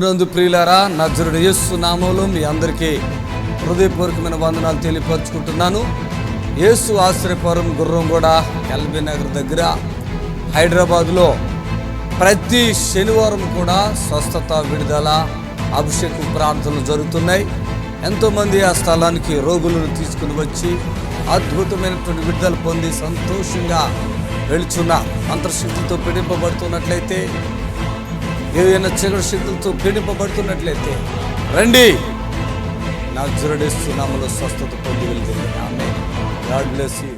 నందు ప్రియులారా, నజరుడు యేసు నామములో మీ అందరికీ హృదయపూర్వకమైన వందనాలు తెలియపరుచుకుంటున్నాను. యేసు ఆశ్రయపురం గుర్రంగూడ ఎల్బీ నగర్ దగ్గర హైదరాబాద్లో ప్రతి శనివారం కూడా స్వస్థత, విడుదల, అభిషేకం ప్రార్థనలు జరుగుతున్నాయి. ఎంతోమంది ఆ స్థలానికి రోగులను తీసుకుని వచ్చి అద్భుతమైనటువంటి విడుదల పొంది సంతోషంగా వెళుచున్న మంత్రశక్తులతో పీడింపబడుతున్నట్లయితే, ఏదైనా చీకటి శక్తులతో పీడింపబడుతున్నట్లయితే రండి, నజరుడు యేసు నామములో స్వస్థత పొంది వెళ్తుంది. ఆమేన్. God bless you.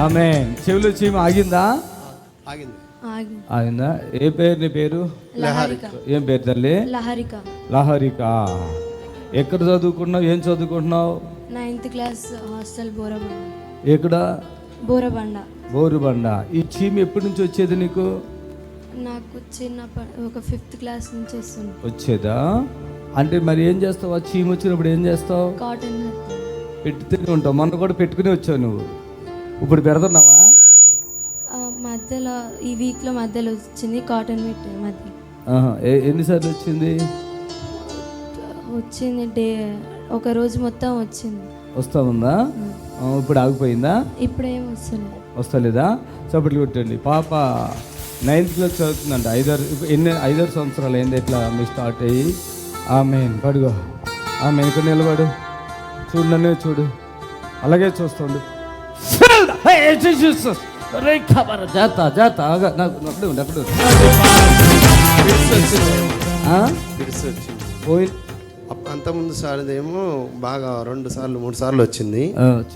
ఆమేన్. చెవులు చీమ ఆగిందా? ఆగిందా? ఏ పేరు నీ పేరు? లహరిక. ఏం పేరు తల్లి? లహరిక. లహరిక. ఎక్కడ చదువుకుంటున్నావు? ఏం చదువుకుంటున్నావు? 9th class hostel Borabanda. ఎక్కడ? బోరబండ. బోరుబండ. ఈ చీమ ఎప్పటి నుంచి వచ్చేది నీకు? నాకు ఒక 5th క్లాస్ నుంచి వస్తుంది. వచ్చేదా? అంటే మరి ఏం చేస్తావు? ఆ చీమ వచ్చినప్పుడు ఏం చేస్తావు? కాటన్ పెట్టుతూనే ఉంటావు. మొన్న కూడా పెట్టుకుని వచ్చావు నువ్వు. ఇప్పుడు పెడుతున్నావా? మధ్యలో ఈ వీక్లో మధ్యలో వచ్చింది కాటన్ మెట్ మధ్య. ఎన్నిసార్లు వచ్చింది? వచ్చింది ఒక రోజు మొత్తం వచ్చింది. వస్తా ఉందా? ఇప్పుడు ఆగిపోయిందా? ఇప్పుడేం వస్తుంది. వస్తలేదా? చప్పట్లు కొట్టండి. పాప 9th క్లాస్ చదువుతుందంట. 5 సంవత్సరాలు అయింది ఇట్లా మీ స్టార్ట్ అయ్యి. ఆమేన్. పడుగో. ఆమె ఇక్కడ నిలబడు. చూడు, నన్నే చూడు. అలాగే చూస్తుండు. పోయి అంతకుముందు సారిదేమో బాగా 2 సార్లు 3 సార్లు వచ్చింది.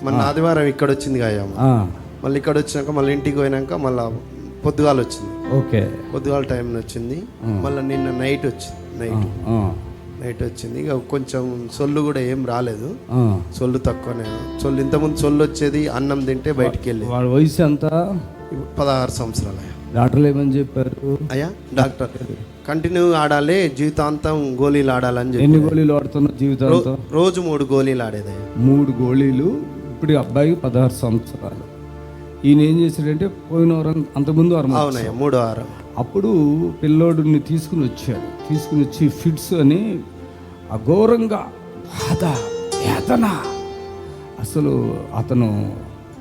మొన్న ఆదివారం ఇక్కడ వచ్చింది కాయమ్మ. మళ్ళీ ఇక్కడ వచ్చినాక మళ్ళీ ఇంటికి పోయినాక మళ్ళీ పొద్దుగాలు వచ్చింది. ఓకే, పొద్దుగాల టైంలో వచ్చింది. మళ్ళీ నిన్న నైట్ వచ్చింది. నైట్ వచ్చింది. ఇక కొంచెం సొల్లు కూడా ఏం రాలేదు. సొల్లు తక్కువనే. సొల్లు ఇంతకుముందు సొల్లు వచ్చేది అన్నం తింటే బయటికి వెళ్ళి. వాడి వయసు ఎంత? 16 సంవత్సరాలు. డాక్టర్లు ఏమని చెప్పారు? అయ్యా డాక్టర్ కంటిన్యూ ఆడాలి, జీవితాంతం గోళీలు ఆడాలని చెప్పి. ఎన్ని గోళీలు ఆడుతున్నావు జీవితాంతో? రోజు 3 గోళీలు ఆడేదయ్యా. 3 గోళీలు. ఇప్పుడు అబ్బాయికి 16 సంవత్సరాలు. ఈయన ఏం చేశాడంటే పోయిన వారం, అంతకుముందు వారం, అవునయ్యా 3వ వారం, అప్పుడు పిల్లోడిని తీసుకుని వచ్చాడు. తీసుకుని వచ్చి ఫిట్స్ అని అఘోరంగా బాధ, వేదన, అసలు అతను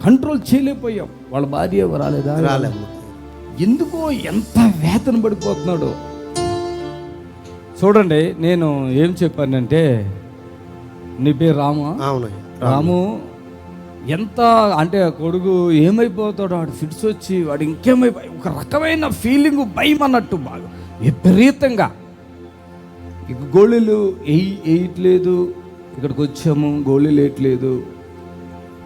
కంట్రోల్ చేయలేకపోయాం. వాళ్ళ భార్య రాలేదా? రాలేమ్మా. ఎందుకో ఎంత వేదన పడిపోతున్నాడు చూడండి. నేను ఏం చెప్పానంటే, నీ పేరు రాము? అవునయ్యా. రాము ఎంత అంటే కొడుకు ఏమైపోతాడు, వాడు ఫిట్స్ వచ్చి వాడు ఇంకేమైపోయి ఒక రకమైన ఫీలింగ్, భయం అన్నట్టు బాగా విపరీతంగా. ఇక గోళీలు వేయట్లేదు. ఇక్కడికి వచ్చాము, గోళీలు వేయట్లేదు.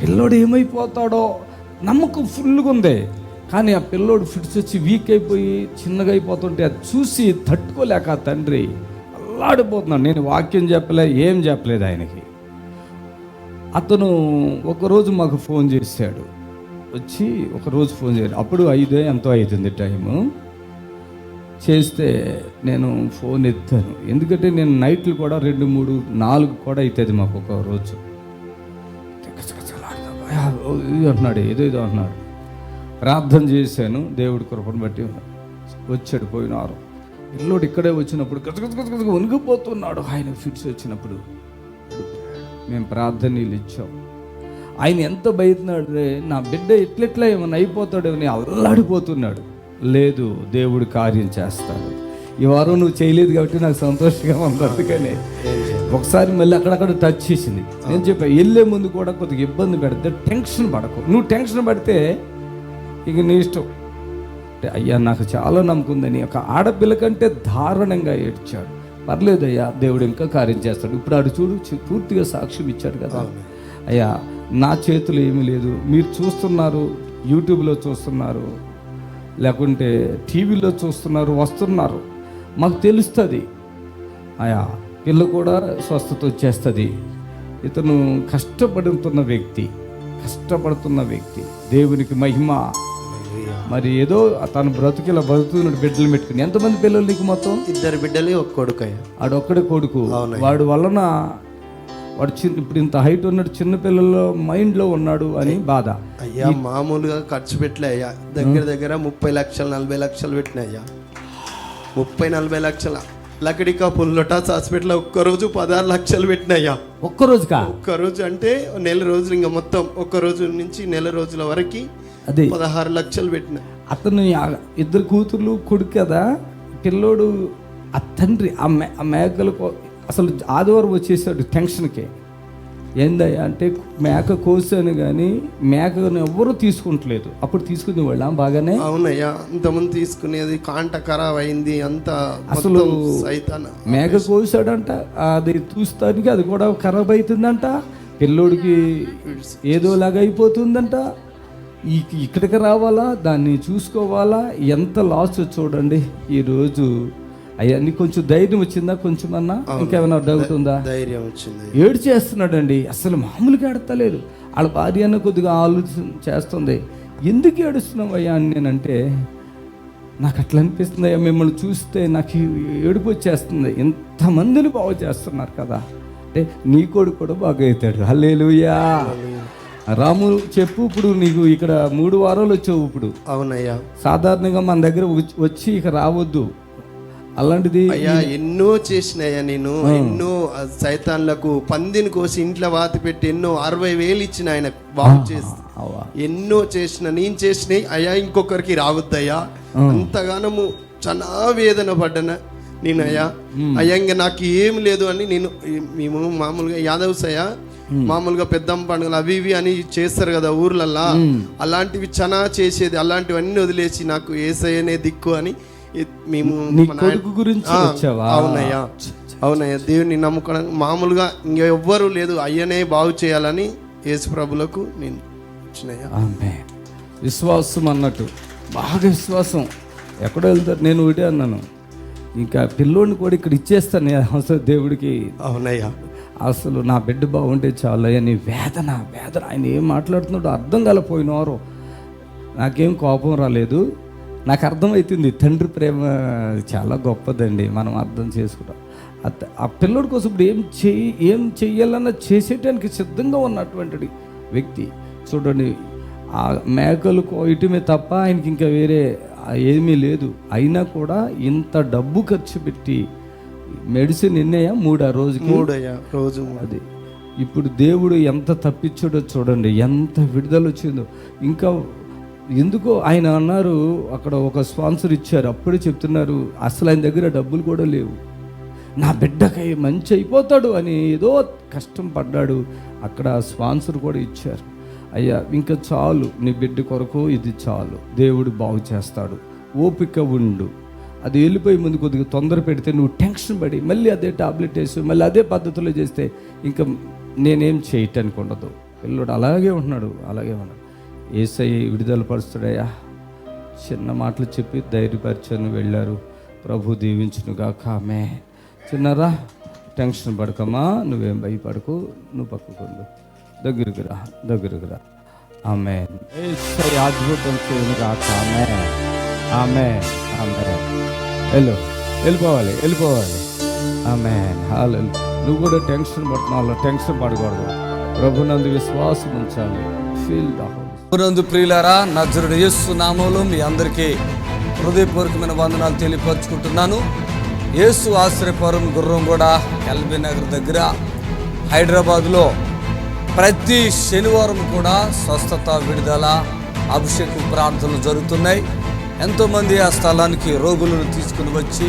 పిల్లోడు ఏమైపోతాడో నమ్మకం ఫుల్గా ఉంది. కానీ ఆ పిల్లోడు ఫిట్స్ వచ్చి వీక్ అయిపోయి చిన్నగా అయిపోతుంటే అది చూసి తట్టుకోలేక తండ్రి అల్లాడిపోతున్నాడు. నేను వాక్యం చెప్పలే, ఏం చెప్పలేదు ఆయనకి. అతను ఒకరోజు మాకు ఫోన్ చేశాడు. వచ్చి ఒకరోజు ఫోన్ చేయాలి. అప్పుడు 5 ఎంతో అవుతుంది టైము. చేస్తే నేను ఫోన్ ఎత్తాను. ఎందుకంటే నేను నైట్లు కూడా 2, 3, 4 కూడా అవుతుంది మాకు ఒక రోజు. అంటున్నాడు, ఏదో అంటున్నాడు. ప్రార్థన చేశాను. దేవుడి కృపను బట్టి వచ్చాడు. పోయినారు పిల్లోడు ఇక్కడే వచ్చినప్పుడు గజగజ వణిగిపోతున్నాడు. ఆయన ఫిట్స్ వచ్చినప్పుడు మేము ప్రార్థన నీళ్ళు ఇచ్చాం. ఆయన ఎంత భయతున్నాడు, నా బిడ్డ ఎట్లెట్లా ఏమైనా అయిపోతాడని అల్లాడిపోతున్నాడు. లేదు, దేవుడు కార్యం చేస్తాడు. ఈ వారం నువ్వు చేయలేదు కాబట్టి నాకు సంతోషంగా ఉంది. అందుకని ఒకసారి మళ్ళీ అక్కడక్కడ టచ్ చేసింది. నేను చెప్పాను, వెళ్ళే ముందు కూడా కొద్దిగా ఇబ్బంది పెడితే టెన్షన్ పడకు. నువ్వు టెన్షన్ పడితే ఇక నీ ఇష్టం. అంటే అయ్యా నాకు చాలా నమ్మకం ఉందని ఒక ఆడపిల్ల కంటే దారుణంగా ఏడ్చాడు. పర్లేదయ్యా, దేవుడు ఇంకా కార్యం చేస్తాడు. ఇప్పుడు ఆడు చూడు, పూర్తిగా సాక్ష్యం ఇచ్చాడు కదా. అయ్యా నా చేతులు ఏమీ లేదు. మీరు చూస్తున్నారు, యూట్యూబ్లో చూస్తున్నారు, లేకుంటే టీవీలో చూస్తున్నారు, వస్తున్నారు, మాకు తెలుస్తుంది. అయ్యా పిల్ల కూడా స్వస్థత వచ్చేస్తుంది. ఇతను కష్టపడుతున్న వ్యక్తి, దేవునికి మహిమ. మరి ఏదో తను బ్రతుకిలా బతుకుతున్నాడు. బిడ్డలు పెట్టుకుని. ఎంతమంది పిల్లలు నీకు? మొత్తం 2 బిడ్డలు, 1 కొడుకు. ఆడొక్కడే కొడుకు. వాడు వలన వాడు ఇప్పుడు ఇంత హైట్ ఉన్నాడు, చిన్నపిల్లల మైండ్లో ఉన్నాడు అని బాధ. అయ్యా మామూలుగా ఖర్చు పెట్టలే అయ్యా, దగ్గర దగ్గర 30 లక్షలు 40 లక్షలు పెట్టినా అయ్యా. 30-40 లక్షల లకడికా పుల్లటాస్ హాస్పిటల్ ఒక్కరోజు 16 లక్షలు పెట్టినాయ్యా. ఒక్కరోజుకా? ఒక్కరోజు అంటే నెల రోజులు, ఇంకా మొత్తం ఒక్క రోజు నుంచి నెల రోజుల వరకు అదే 16 లక్షలు పెట్టిన. అతను 2 కూతుర్లు కొడుకు కదా పిల్లోడు. ఆ తండ్రి ఆ మేకలకు అసలు ఆదివారం వచ్చేసాడు టెన్షన్కి. ఏందయ్యా అంటే మేక కోసాను కానీ మేకను ఎవ్వరూ తీసుకుంటలేదు. అప్పుడు తీసుకునే వాళ్ళ బాగానే. అవునయ్యా, ఇంతమంది తీసుకునేది కాంట ఖరాబ్ అయింది అంతా. అసలు సైతాన్ మేక కోసాడంట, అది చూస్తానికి అది కూడా ఖరాబ్ అవుతుందంట, పిల్లోడికి ఏదోలాగా అయిపోతుందంట. ఇక్కడికి రావాలా, దాన్ని చూసుకోవాలా, ఎంత లాస్ చూడండి. ఈరోజు అవన్నీ కొంచెం ధైర్యం వచ్చిందా కొంచెం అన్నా? ఇంకేమైనా డౌట్ ఉందా? ధైర్యం వచ్చింది. ఏడు చేస్తున్నాడండి, అసలు మామూలుగా ఏడతలేదు. వాళ్ళ భార్య అన్న కొద్దిగా ఆలోచన చేస్తుంది, ఎందుకు ఏడుస్తున్నావు అయ్యా అని. నేనంటే నాకు అట్లా అనిపిస్తుంది అయ్యా, మిమ్మల్ని చూస్తే నాకు ఏడుపు వచ్చేస్తుంది. ఎంతమందిని బాగు చేస్తున్నారు కదా అంటే నీ కొడుకు కూడా బాగా అవుతాడు. హల్లెలూయా. రాము చెప్పు, ఇప్పుడు నీకు ఇక్కడ 3 వారాలు వచ్చావు ఇప్పుడు. అవునయ్యా. సాధారణంగా మన దగ్గర వచ్చి ఇక రావద్దు, అలాంటిది అయ్యా ఎన్నో చేసినాయ్యా నేను. ఎన్నో సైతాన్లకు పందిని కోసి ఇంట్లో వాతి పెట్టి ఎన్నో 60,000 ఇచ్చిన ఆయన బాగు చేసి ఎన్నో చేసిన. నేను చేసినాయి అయ్యా, ఇంకొకరికి రావద్దయ్యా. అంతగానము చాలా వేదన పడ్డాను నేను అయ్యా. అయ్యా ఇంకా నాకు ఏం లేదు అని మేము మామూలుగా యాదవ్స్ అయ్యా, మామూలుగా పెద్దమ్మ పండుగలు అవి ఇవి అని చేస్తారు కదా ఊర్లల్లా, అలాంటివి చాలా చేసేది. అలాంటివన్నీ వదిలేసి నాకు యేసయ్యనే దిక్కు అని మేము. అవునయ్యా, అవునయ్యా, దేవుని నమ్ముకోవడానికి మామూలుగా ఇంకా ఎవ్వరూ లేదు, అయ్యనే బాగు చేయాలని యేసు ప్రభులకు నేను వచ్చినయ్యా. విశ్వాసం అన్నట్టు బాగా విశ్వాసం. ఎక్కడో వెళ్తారు, నేను ఒకటే అన్నాను, ఇంకా పిల్లోడిని కూడా ఇక్కడ ఇచ్చేస్తాను అసలు దేవుడికి. అవునయ్యా, అసలు నా బిడ్డ బాగుంటే చాలు అయ్యా. నీ వేదన వేదన, ఆయన ఏం మాట్లాడుతున్నాడో అర్థం కాలేకపోయినారు. నాకేం కోపం రాలేదు, నాకు అర్థమవుతుంది తండ్రి ప్రేమ చాలా గొప్పదండి, మనం అర్థం చేసుకుంటాం. ఆ పిల్లోడి కోసం ఇప్పుడు ఏం చెయ్యాలన్నా చేసేటానికి సిద్ధంగా ఉన్నటువంటి వ్యక్తి చూడండి. ఆ మేకలు కోయటమే తప్ప ఆయనకి ఇంకా వేరే ఏమీ లేదు. అయినా కూడా ఇంత డబ్బు ఖర్చు పెట్టి మెడిసిన్ ఎన్నయ్యా 3 రోజుకి 3 రోజు. అది ఇప్పుడు దేవుడు ఎంత తప్పించాడో చూడండి, ఎంత విడుదల వచ్చిందో. ఇంకా ఎందుకో ఆయన అన్నారు, అక్కడ ఒక స్పాన్సర్ ఇచ్చారు, అప్పుడే చెప్తున్నారు అసలు ఆయన దగ్గర డబ్బులు కూడా లేవు, నా బిడ్డకై మంచి అయిపోతాడు అని ఏదో కష్టం పడ్డాడు. అక్కడ స్పాన్సర్ కూడా ఇచ్చారు. అయ్యా ఇంకా చాలు, నీ బిడ్డ కొరకు ఇది చాలు, దేవుడు బాగు చేస్తాడు, ఓపిక ఉండు. అది వెళ్ళిపోయి ముందు కొద్దిగా తొందర పెడితే నువ్వు టెన్షన్ పడి మళ్ళీ అదే టాబ్లెట్ వేసి మళ్ళీ అదే పద్ధతిలో చేస్తే ఇంకా నేనేం చేయటానికి ఉండదు. పిల్లోడు అలాగే ఉంటున్నాడు, అలాగే ఉన్నాడు. యేసయ్య విడుదల పరుస్తాడయ్యా. చిన్న మాటలు చెప్పి ధైర్యపరిచని వెళ్ళారు. ప్రభు దీవించునుగాక. ఆమె చిన్నరా, టెన్షన్ పడకమ్మా, నువ్వేం భయపడకు, నువ్వు పక్కకుండు, దగ్గరికి రా. ఆమె యేసయ్య అద్భుతం చేయనుగాక. ఆమె ఆమె ఆమె వెళ్ళిపోవాలి. ఆమె నువ్వు కూడా టెన్షన్ పడుతున్నావు, టెన్షన్ పడకూడదు, ప్రభునందు విశ్వాసం ఉంచాలి. ఫీల్ ద నందు ప్రియులారా, నజరుడు యేసు నామములో మీ అందరికీ హృదయపూర్వకమైన వందనాలు తెలియపరుచుకుంటున్నాను. యేసు ఆశ్రయపురం గుర్రంగూడ ఎల్బీ నగర్ దగ్గర హైదరాబాద్లో ప్రతి శనివారం కూడా స్వస్థత, విడుదల, అభిషేకం ప్రార్థనలు జరుగుతున్నాయి. ఎంతోమంది ఆ స్థలానికి రోగులను తీసుకుని వచ్చి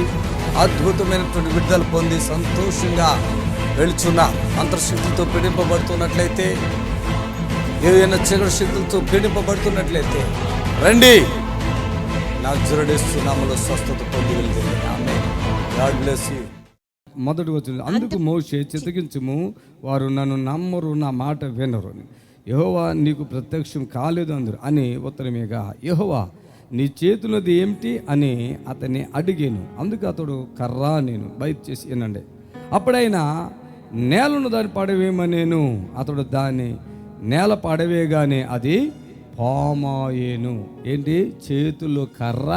అద్భుతమైనటువంటి విడుదల పొంది సంతోషంగా వెళుచున్న అంతర్శక్తులతో పీడింపబడుతున్నట్లయితే, ఏదైనా చీకటి శక్తులతో పీడింపబడుతున్నట్లయితే రండి, నజరేయుడు యేసు నామములో స్వస్థత పొంది వెళ్తుంది. ఆమేన్. God bless you. మొదటి వచనం, అందుకు మోషే చిత్తగించుము, వారు నన్ను నమ్మరు, నా మాట వినరు, యెహోవా నీకు ప్రత్యక్షం కాలేదు అందరు అని ఉత్తరమేగా, యెహోవా నీ చేతులది ఏమిటి అని అతన్ని అడిగాను. అందుకు అతడు కర్రా నేను బయట చేసి వినండి. అప్పుడైనా నేలను దాన్ని పడవేమనేను. అతడు దాన్ని నేల పడవేగానే అది పామాయేను. ఏంటి? చేతుల్లో కర్ర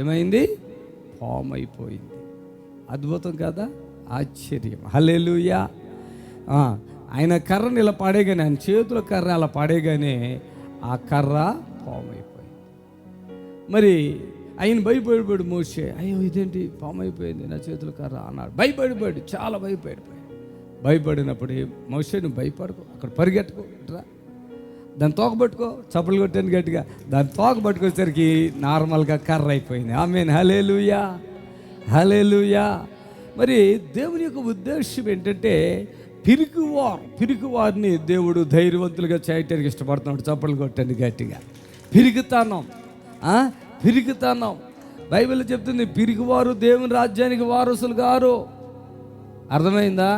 ఏమైంది? పామైపోయింది. అద్భుతం కదా, ఆశ్చర్యం. హల్లెలూయా. ఆయన కర్రని ఇలా పాడేగానే, ఆయన చేతిలో కర్ర అలా పాడేగానే ఆ కర్ర పాము అయిపోయింది. మరి ఆయన భయపడిపోయాడు మోషే, అయ్యో ఇదేంటి పాము అయిపోయింది నా చేతిలో కర్ర అన్నాడు. భయపడిపోయాడు, చాలా భయపడినప్పుడు మోషే నువ్వు భయపడుకో, అక్కడ పరిగెట్టుకో, రా దాన్ని తోక పట్టుకో, చప్పలు కొట్టాను గట్టిగా, దాన్ని తోక పట్టుకొచ్చేసరికి నార్మల్గా కర్ర అయిపోయింది. ఆమేన్, హల్లెలూయా, హల్లెలూయా. మరి దేవుని యొక్క ఉద్దేశం ఏంటంటే పిరికివారిని దేవుడు ధైర్యవంతులుగా చేయటానికి ఇష్టపడుతున్నాడు. చప్పలు కొట్టండి గట్టిగా. పిరికితనం బైబిల్ చెప్తుంది, పిరికివారు దేవుని రాజ్యానికి వారసులు గారు. అర్థమైందా?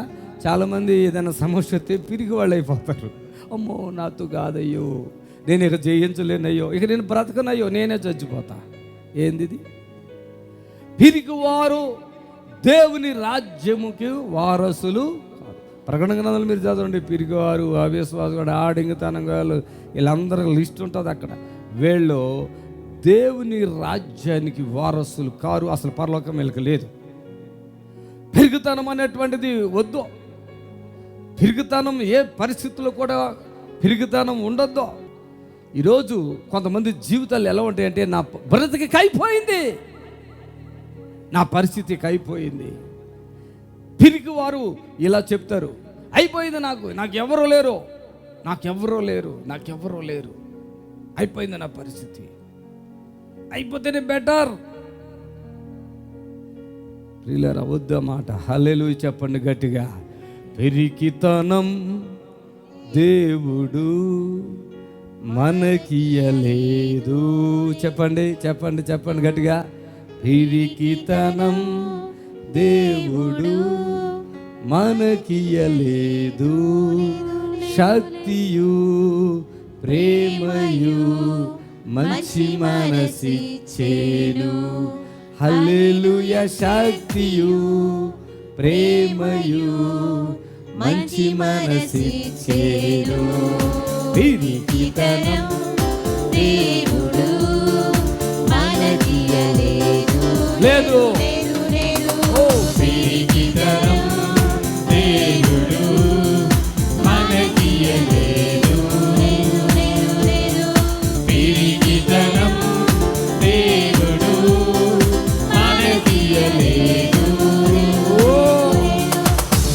చాలామంది ఏదైనా సమస్య వస్తే పిరిగి వాళ్ళు అయిపోతారు. అమ్మో నాతో కాదయ్యో, నేను ఇక జయించలేనయ్యో, ఇక నేను బ్రతకనయ్యో, నేనే చచ్చిపోతా. ఏంది పిరికివారు దేవుని రాజ్యముకి వారసులు. ప్రకటన గ్రంథాలు మీరు చదవండి, పిరికివారు, అవిశ్వాసం, ఆడింగతనం వాళ్ళు, వీళ్ళందరూ లిస్ట్ ఉంటుంది అక్కడ. వీళ్ళు దేవుని రాజ్యానికి వారసులు కారు, అసలు పరలోకం వెనుక లేదు. పిరికితనం అనేటువంటిది వద్దు. పిరికితనం ఏ పరిస్థితుల్లో కూడా పిరికితనం ఉండొద్దు. ఈరోజు కొంతమంది జీవితాలు ఎలా ఉంటాయంటే, నా బ్రతికి అయిపోయింది, నా పరిస్థితికి అయిపోయింది. పిరికివారు ఇలా చెప్తారు, అయిపోయింది, నాకు ఎవరూ లేరు, అయిపోయింది నా పరిస్థితి, అయిపోతేనే బెటర్. ప్రియులారా, వద్దు మాట. హల్లెలూయా చెప్పండి గట్టిగా. పిరికితనం దేవుడు మనకియలేదు. చెప్పండి గట్టిగా. పిరికితనం దేవుడు మనకియలేదు, శక్తియు ప్రేమయు మంచి మనసిచ్చేను. హల్లెలూయా. శక్తియు ప్రేమయు మంచి మనసిచ్చేను. పిరికితనం దేవుడు మనకియలేదు. లేదు. ఓ పిరికితనం దేవుడు మనకియలేదు. పిరికితనం దేవుడు మనకియలేదు.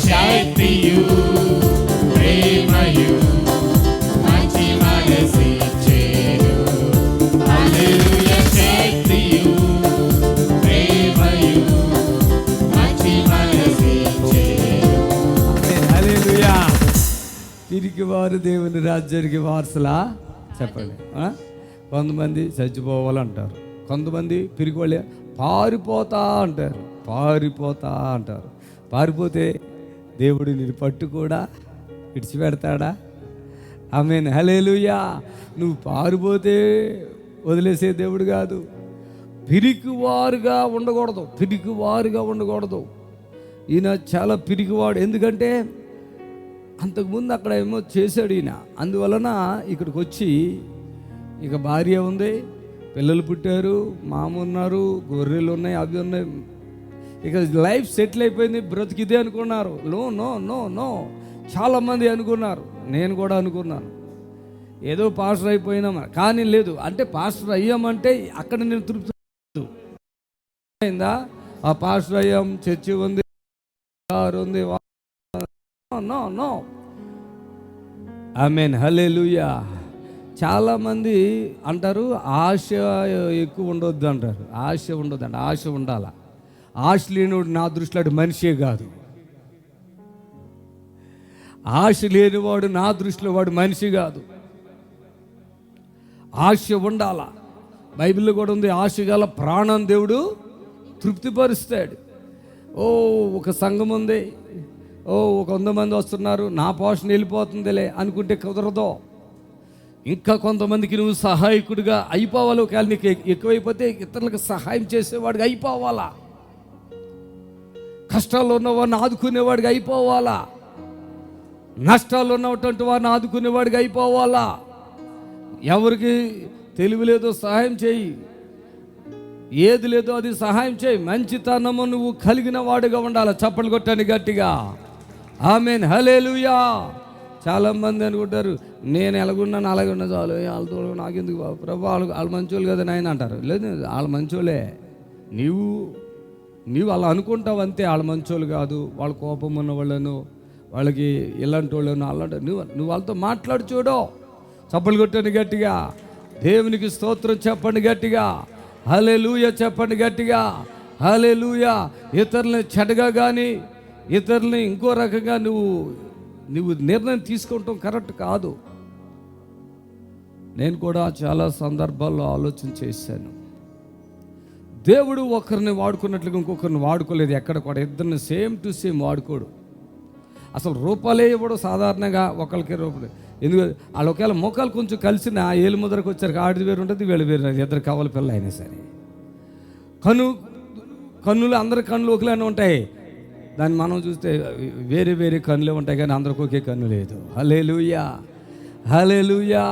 శక్తియు ప్రేమయు మంచి మనసిచ్చేను. హల్లెలూయా. శక్తియు ప్రేమయు మంచి మనసిచ్చేను. హల్లెలూయా. పిరికివారు దేవుని రాజ్యానికి వారసులా? చెప్పండి. కొంతమంది చచ్చిపోవాలంటారు, కొంతమంది పిరికి వాళ్ళే పారిపోతా అంటారు. పారిపోతే దేవుడు నిన్ను పట్టు కూడా విడిచిపెడతాడా? ఆమేన్, హల్లెలూయా. నువ్వు పారిపోతే వదిలేసే దేవుడు కాదు. పిరికివారుగా ఉండకూడదు. ఈయన చాలా పిరికివాడు. ఎందుకంటే అంతకుముందు అక్కడ ఏమో చేశాడు ఈయన. అందువలన ఇక్కడికి వచ్చి, ఇక భార్య ఉంది, పిల్లలు పుట్టారు, మామ ఉన్నారు, గొర్రెలు ఉన్నాయి, అవి ఉన్నాయి, ఇక లైఫ్ సెటిల్ అయిపోయింది, బ్రతికిదే అనుకున్నారు. నో చాలామంది అనుకున్నారు, నేను కూడా అనుకున్నాను, ఏదో పాస్టర్ అయిపోయినామా. కానీ లేదు. అంటే పాస్టర్ అయ్యామంటే అక్కడ నేను తృప్తి అయిందా? ఆ పాస్టర్ అయ్యాం, చర్చి ఉంది, కారు ఉంది. నో. ఆమేన్, హల్లెలూయా. చాలామంది అంటారు ఆశ ఎక్కువ ఉండొద్దు అంటారు. ఆశ ఉండొద్దండి, ఆశ ఉండాలా. ఆశ లేనివాడు నా దృష్టిలో మనిషే కాదు. ఆశ లేనివాడు నా దృష్టిలో వాడు మనిషి కాదు. ఆశ ఉండాలా. బైబిల్లో కూడా ఉంది, ఆశ గల ప్రాణం దేవుడు తృప్తిపరుస్తాడు. ఒక సంఘం ఉంది, ఒక 100 మంది వస్తున్నారు, నా పోషణ వెళ్ళిపోతుందిలే అనుకుంటే కుదరదు. ఇంకా కొంతమందికి నువ్వు సహాయకుడిగా అయిపోవాలి. ఒకవేళ నీకు ఎక్కువైపోతే ఇతరులకు సహాయం చేసేవాడిగా అయిపోవాలా. కష్టాల్లో ఉన్నవాడిని ఆదుకునేవాడిగా అయిపోవాలా. నష్టాల్లో ఉన్నటువంటి వాడిని ఆదుకునేవాడిగా అయిపోవాలా. ఎవరికి తెలివి లేదో సహాయం చేయి, ఏది లేదో అది సహాయం చేయి. మంచితనము నువ్వు కలిగిన వాడిగా ఉండాలి. చప్పట్లు కొట్టండి గట్టిగా. ఆమేన్, హల్లెలూయా. చాలామంది అనుకుంటారు నేను ఎలాగున్నాను అలాగే ఉన్నా చాలు, వాళ్ళతో నాకెందుకు బాబు, ప్రభు వాళ్ళు మంచోళ్ళు కదా నాయన అంటారు. లేదు, వాళ్ళు మంచోళ్ళే, నీవు అలా అనుకుంటావు అంతే. వాళ్ళ మంచోళ్ళు కాదు, వాళ్ళ కోపం ఉన్న వాళ్ళను, వాళ్ళకి ఇలాంటి వాళ్ళను అలాంటి నువ్వు వాళ్ళతో మాట్లాడి చూడు. చప్పలు కొట్టండి గట్టిగా, దేవునికి స్తోత్రం చెప్పండి గట్టిగా, హల్లెలూయా చెప్పండి గట్టిగా, హల్లెలూయా. ఇతరులని చెడ్డగా కానీ ఇతరులని ఇంకో రకంగా నువ్వు నిర్ణయం తీసుకుంటాం కరెక్ట్ కాదు. నేను కూడా చాలా సందర్భాల్లో ఆలోచన చేశాను. దేవుడు ఒకరిని వాడుకున్నట్లుగా ఇంకొకరిని వాడుకోలేదు ఎక్కడ కూడా. ఇద్దరిని సేమ్ టు సేమ్ వాడుకోడు. అసలు రూపాలే ఇవ్వడు సాధారణంగా ఒకరికి రూపాయలు. ఎందుకంటే వాళ్ళు ఒకవేళ మొక్కలు కొంచెం కలిసిన ఏళ్ళు ముద్రకు వచ్చారు, ఆడిది వేరు ఉంటుంది, వీళ్ళు వేరు, ఇద్దరు కవల పిల్ల అయినా సరే. కన్నులు అందరి కన్నులు ఒకలానే ఉంటాయి, దాన్ని మనం చూస్తే వేరే వేరే కన్నులే ఉంటాయి, కానీ అందరికి ఒకే కన్ను లేదు. హల్లెలూయా, హల్లెలూయా.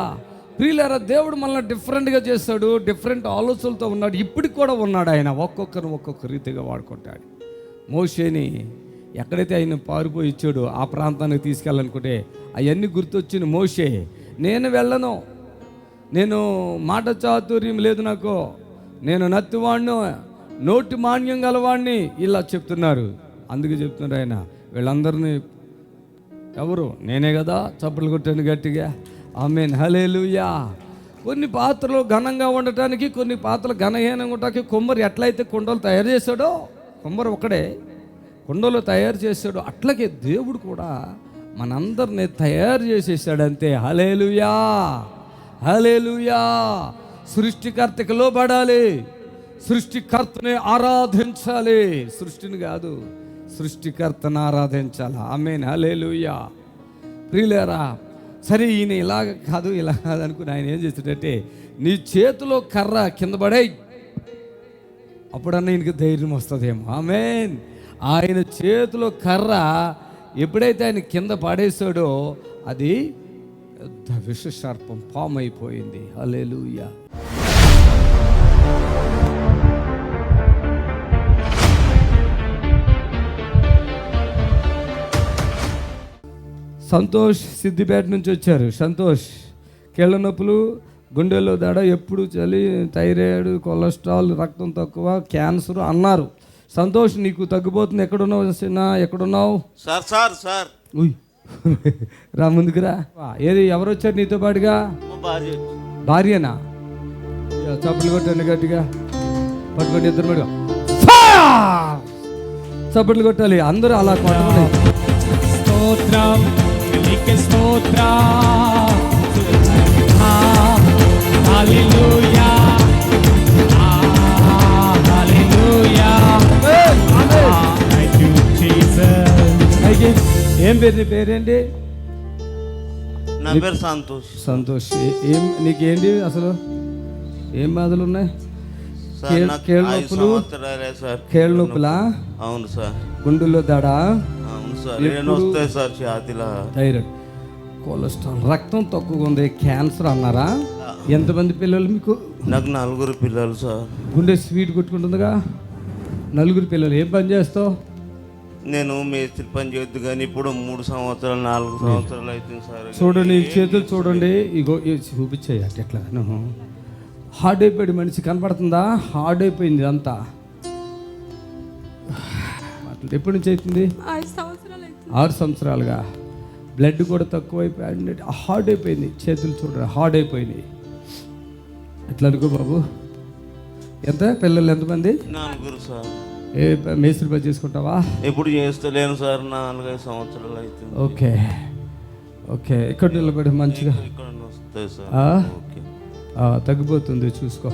ప్రియులారా, దేవుడు మనల్ని డిఫరెంట్గా చేస్తాడు, డిఫరెంట్ ఆలోచనలతో ఉన్నాడు, ఇప్పటికి కూడా ఉన్నాడు. ఆయన ఒక్కొక్కరు ఒక్కొక్క రీతిగా వాడుకుంటాడు. మోషేని ఎక్కడైతే ఆయన పారిపోయి ఇచ్చాడో ఆ ప్రాంతానికి తీసుకెళ్ళాలనుకుంటే అవన్నీ గుర్తొచ్చిన మోషే, నేను వెళ్ళను, నేను మాట చాతుర్యం లేదు నాకు, నేను నత్తివాణ్ణి, నోటి మాన్యం గలవాణ్ణి, ఇలా చెప్తున్నారు. అందుకే చెప్తున్నారు ఆయన, వీళ్ళందరినీ ఎవరు, నేనే కదా. చప్పట్లు కొట్టాను గట్టిగా, ఆమేన్, హల్లెలూయా. కొన్ని పాత్రలు ఘనంగా ఉండటానికి, కొన్ని పాత్రలు ఘనహీనంగా ఉండటానికి కుమ్మరి ఎట్లయితే కుండలు తయారు చేశాడో, కుమ్మరి ఒకడే కుండలు తయారు చేశాడో, అట్లాగే దేవుడు కూడా మనందరినీ తయారు చేసేసాడంతే. హల్లెలూయా, హల్లెలూయా. సృష్టికర్తకి లోబడాలి, సృష్టికర్తని ఆరాధించాలి, సృష్టిని కాదు సృష్టికర్తను ఆరాధించాలి. ఆమేన్, హల్లెలూయా. ప్రియులారా, సరే ఈయన ఇలాగ కాదు ఇలా కాదు అనుకుని ఆయన ఏం చేస్తాడంటే, నీ చేతిలో కర్ర కింద పడేయ్, అప్పుడన్నా ఈయనకి ధైర్యం వస్తుందేమో. ఆమేన్. ఆయన చేతిలో కర్ర ఎప్పుడైతే ఆయన కింద పడేసాడో అది విష సర్పం పాము అయిపోయింది. హల్లెలూయా. సంతోష్ సిద్దిపేట నుంచి వచ్చారు. సంతోష్ కీళ్ళ నొప్పులు, గుండెల్లో దడ, ఎప్పుడు చలి, థైరాయిడ్, కొలెస్ట్రాల్, రక్తం తక్కువ, క్యాన్సర్ అన్నారు. సంతోష్, నీకు తగ్గిపోతుంది. ఎక్కడున్నావు చిన్న, ఎక్కడున్నావు? సార్ ఉయ్ రా ముందుకురా. ఏది ఎవరు వచ్చారు నీతో పాటుగా? భార్యనా? చప్పట్లు కొట్టండి గట్టిగా, పట్టుకోండి ఇద్దరు మరి చప్పట్లు కొట్టాలి అందరూ అలా కొట్టాలి. స్తోత్రం నీకే స్తోత్రం, హల్లెలూయా, హల్లెలూయా. Thank you Jesus. ఏం పేరు నీ పేరేంటి? నా పేరు సంతోష్. సంతోష్. నీకేంటి అసలు ఏం బాధలు ఉన్నాయి? కీళ్ళ నొప్పులా? అవును సార్. గుండెల్లో దడ? అవును సార్. వస్తాయి సార్, ఛాతీలో థైరాయిడ్, కొలెస్ట్రాల్, రక్తం తక్కువగా ఉంది, క్యాన్సర్ అన్నారా? ఎంతమంది పిల్లలు మీకు? నాకు 4 పిల్లలు సార్. గుండె స్వీట్ కొట్టుకుంటుందిగా. 4 పిల్లలు. ఏం పని చేస్తావు? నేను మేస్త్రి పని చేయొద్దు, కానీ ఇప్పుడు 3 సంవత్సరాలు 4 సంవత్సరాలు అవుతుంది సార్. చూడండి ఈ చేతులు చూడండి, ఇగో చూపించాయి అట్లా ఎట్లా. హార్డ్ అయిపోయాడు మనిషి, కనపడుతుందా? హార్డ్ అయిపోయింది అంతా. ఎప్పటి నుంచి అవుతుంది? 6 సంవత్సరాలుగా. బ్లడ్ కూడా తక్కువ అయిపోయింది, హార్డ్ అయిపోయింది. చేతులు చూడండి హార్డ్ అయిపోయింది. ఎట్లా అనుకో బాబు. ఎంత పిల్లలు ఎంతమంది? 4 సార్. ఏ మేస్త్రి పని చేసుకుంటావా? ఎప్పుడు చేస్తలేను సార్, 4-5 సంవత్సరాలు అవుతుంది. Okay okay. ఇక్కడ నిలబడి మంచిగా ఇక్కడ వస్తాయి సార్. ఓకే, తగ్గిపోతుంది చూసుకో.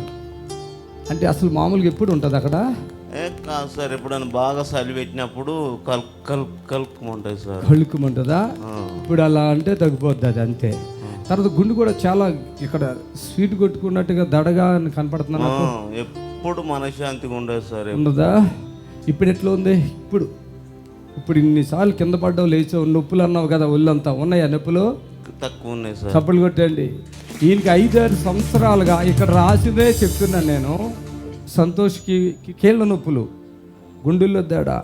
అంటే అసలు మామూలుగా ఎప్పుడు ఉంటుంది అక్కడ? కాదు సార్, ఎప్పుడైనా బాగా చలి పెట్టినప్పుడు కలుపుకుంటాయి సార్. కలుపుకుంటుందా? ఇప్పుడు అలా అంటే తగ్గిపోద్ది అది అంతే. తర్వాత గుండు కూడా చాలా ఇక్కడ స్వీట్ కొట్టుకున్నట్టుగా దడగా కనపడుతున్నా నాకు. ఎప్పుడు మనశ్శాంతిగా ఉండదు సార్. ఉండదా? ఇప్పుడు ఎట్లా ఉంది? ఇప్పుడు ఇన్నిసార్లు కింద పడ్డావు, లేచావు, నొప్పులు అన్నావు కదా, ఒళ్ళంతా ఉన్నాయా నొప్పులు? తక్కువ ఉన్నాయి సార్. చప్పలు కొట్టండి. ఈయనకి 5-6 సంవత్సరాలుగా ఇక్కడ రాసిందే చెప్తున్నాను నేను. సంతోష్కి కీళ్ళ నొప్పులు, గుండెల్లో తేడా,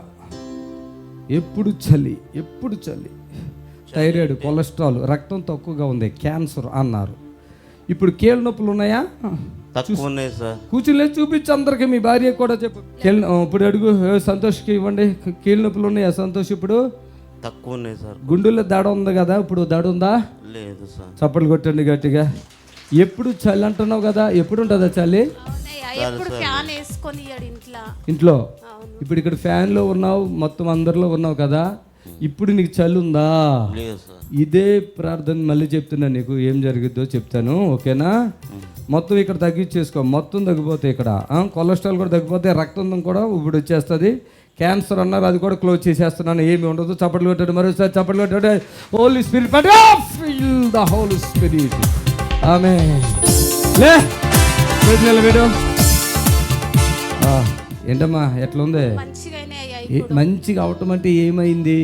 ఎప్పుడు చలి, థైరాయిడ్, కొలెస్ట్రాల్, రక్తం తక్కువగా ఉంది, క్యాన్సర్ అన్నారు. ఇప్పుడు కీళ్ళ నొప్పులు ఉన్నాయా? తక్కువ ఉన్నాయి సార్. కూర్చుని చూపించు అందరికి, మీ భార్య కూడా చెప్పు. ఇప్పుడు అడుగు, సంతోష్కి ఇవ్వండి. కీళ్ళ నొప్పులు ఉన్నాయా సంతోష్? ఇప్పుడు తక్కువ ఉన్నాయి సార్. గుండెల్లో దడ ఉంది కదా, ఇప్పుడు దడ ఉందా? లేదు సార్. చప్పట్లు కొట్టండి గట్టిగా. ఎప్పుడు చలి అంటున్నావు కదా, ఎప్పుడు ఉంటుందా చలి? ఇంట్లో ఇప్పుడు ఇక్కడ ఫ్యాన్లో ఉన్నావు, మొత్తం అందరిలో ఉన్నావు కదా, ఇప్పుడు నీకు చలి ఉందా? ఇదే ప్రార్థన మళ్ళీ చెప్తున్నా నీకు, ఏం జరిగిద్దో చెప్తాను, ఓకేనా? మొత్తం ఇక్కడ తగ్గించేసుకో, మొత్తం తగ్గిపోతే ఇక్కడ కొలెస్ట్రాల్ కూడా తగ్గిపోతే, రక్తం కూడా ఇప్పుడు వచ్చేస్తుంది. క్యాన్సర్ అన్నారు, అది కూడా క్లోజ్ చేసేస్తున్నాను, ఏమి ఉండదు. చప్పట్లు కొట్టాడు, మరోసారి చప్పట్లు కొట్టాడు. Holy Spirit, feel the Holy Spirit. ఆమేన్. లే వీడు ఏంటమ్మా ఎట్లా ఉంది? మంచిగా అవటం అంటే ఏమైంది?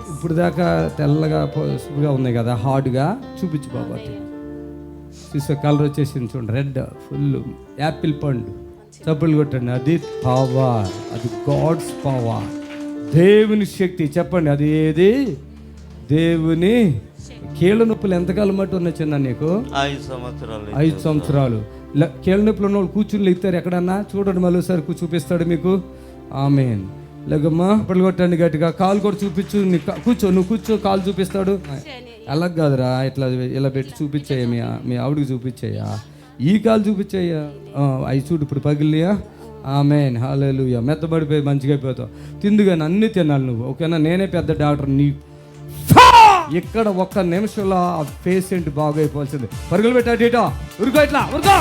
ఇప్పుడు దాకా తెల్లగా పసుపుగా ఉన్నాయి కదా, హార్డ్గా. చూపించు బాబా, చూసే కలర్ వచ్చేసింది చూడండి, రెడ్, ఫుల్ యాపిల్ పండు. చప్పట్లు కొట్టండి. అది పవర్, అది గాడ్స్ పవర్, దేవుని శక్తి. చెప్పండి, అది ఏది? దేవుని. కీళ్ళ నొప్పులు ఎంతకాలం మట్టు ఉన్నాయి చిన్న నీకు? 5 సంవత్సరాలు. కీళ్ళ నొప్పులు ఉన్న వాళ్ళు కూర్చుని లేగుతారు ఎక్కడన్నా? చూడండి మరోసారి చూపిస్తాడు మీకు. ఆమేన్. లేకమ్మా చప్పట్లు కొట్టండి గట్టిగా. కాలు కూడా చూపించు, కూర్చో, నువ్వు కూర్చో, కాలు చూపిస్తాడు. అలా కాదురా, ఇట్లా ఇలా పెట్టి చూపించాయా, మీ ఆవిడకి చూపించాయా? ఈ కాలు చూపించాయ్యా, అవి చూడు ఇప్పుడు పగిలియా. ఆమేన్. హల్లెలూయా. మెత్తబడిపోయి మంచిగా అయిపోతావు. తిందుగాని అన్నీ తినాలి నువ్వు, ఓకేనా? నేనే పెద్ద డాక్టర్. నీ ఇక్కడ ఒక్క నిమిషంలో ఆ పేషెంట్ బాగైపోవాల్సింది. పరుగులు పెట్టా డేటా, ఉరుకో, ఇట్లా ఉరుకో.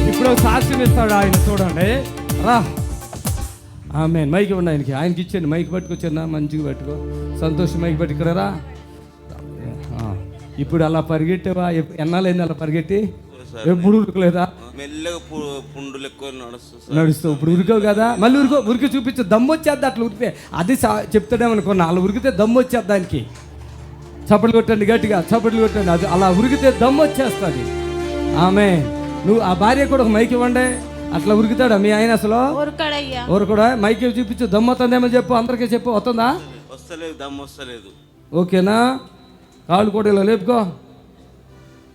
ఇప్పుడు సాక్ష్యం ఇస్తాడు ఆయన, చూడండి రా. ఆమేన్. మైక్ ఇవ్వండి ఆయనకి ఇచ్చేయండి. మైక్ పట్టుకొచ్చాను, మంచిగా పట్టుకో. సంతోషం, మైక్ పట్టు ఇక్కడ రా. ఇప్పుడు అలా పరిగెట్టావా? ఎన్నాళ్ళైంది అలా పరిగెట్టి? ఎప్పుడు ఉరకలేదా? నడుస్తావు. ఇప్పుడు ఉరికావు కదా, మళ్ళీ ఉరికి చూపించు. దమ్ము వచ్చేద్ది అట్లా ఉరికితే. అది చెప్తాడేమనుకున్నా, అలా ఉరికితే దమ్ము వచ్చేద్ది దానికి. చప్పట్లు కొట్టండి గట్టిగా, చప్పట్లు కొట్టండి. అది అలా ఉరికితే దమ్ము వచ్చేస్తుంది. ఆమె నువ్వు ఆ భార్య కూడా ఒక మైక్ ఇవ్వండి. అట్లా ఉరుకుతాడా మీ ఆయన? అసలు ఊరుకోడా? మైక్ చూపించు. దమ్ము వస్తుందేమో చెప్పు, అందరికీ చెప్పు. వస్తుందా? వస్తలేదు. ఓకేనా? కాళ్ళు కూడా ఇలా లేపుకో,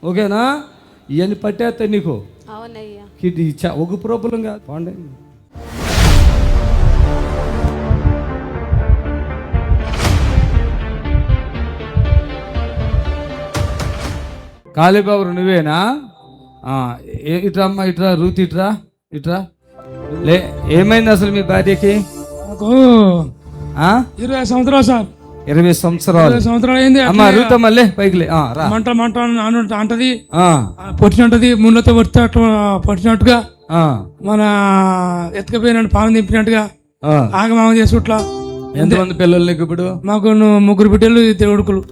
ఓకేనా? ఇవన్నీ పట్టేస్తాయి నీకు. ఇది ఒక ప్రాబ్లం కాదు. పోండి. కాళీబాబు నువ్వేనా? ఇట్రా అమ్మా, ఇట్రా. రూత్ ఇట్రా, ఇట్రా. ఏమైంది అసలు మీ భార్యకి? 20 సంవత్సరాలు సార్. 20 సంవత్సరాలు అయింది. అమ్మా రూత్ మళ్ళీ పైకి మంట అంటది, పొట్టినట్టది, ముళ్ళతో పొట్టినట్టుగా, మన ఎత్తుకపోయినట్టు పాము దింపినట్టుగా ఆగమాగం చేసుట్లా. ఎంతమంది పిల్లలు నీకు ఇప్పుడు? మాకు 3 బిడ్డలు, 2 కొడుకులు.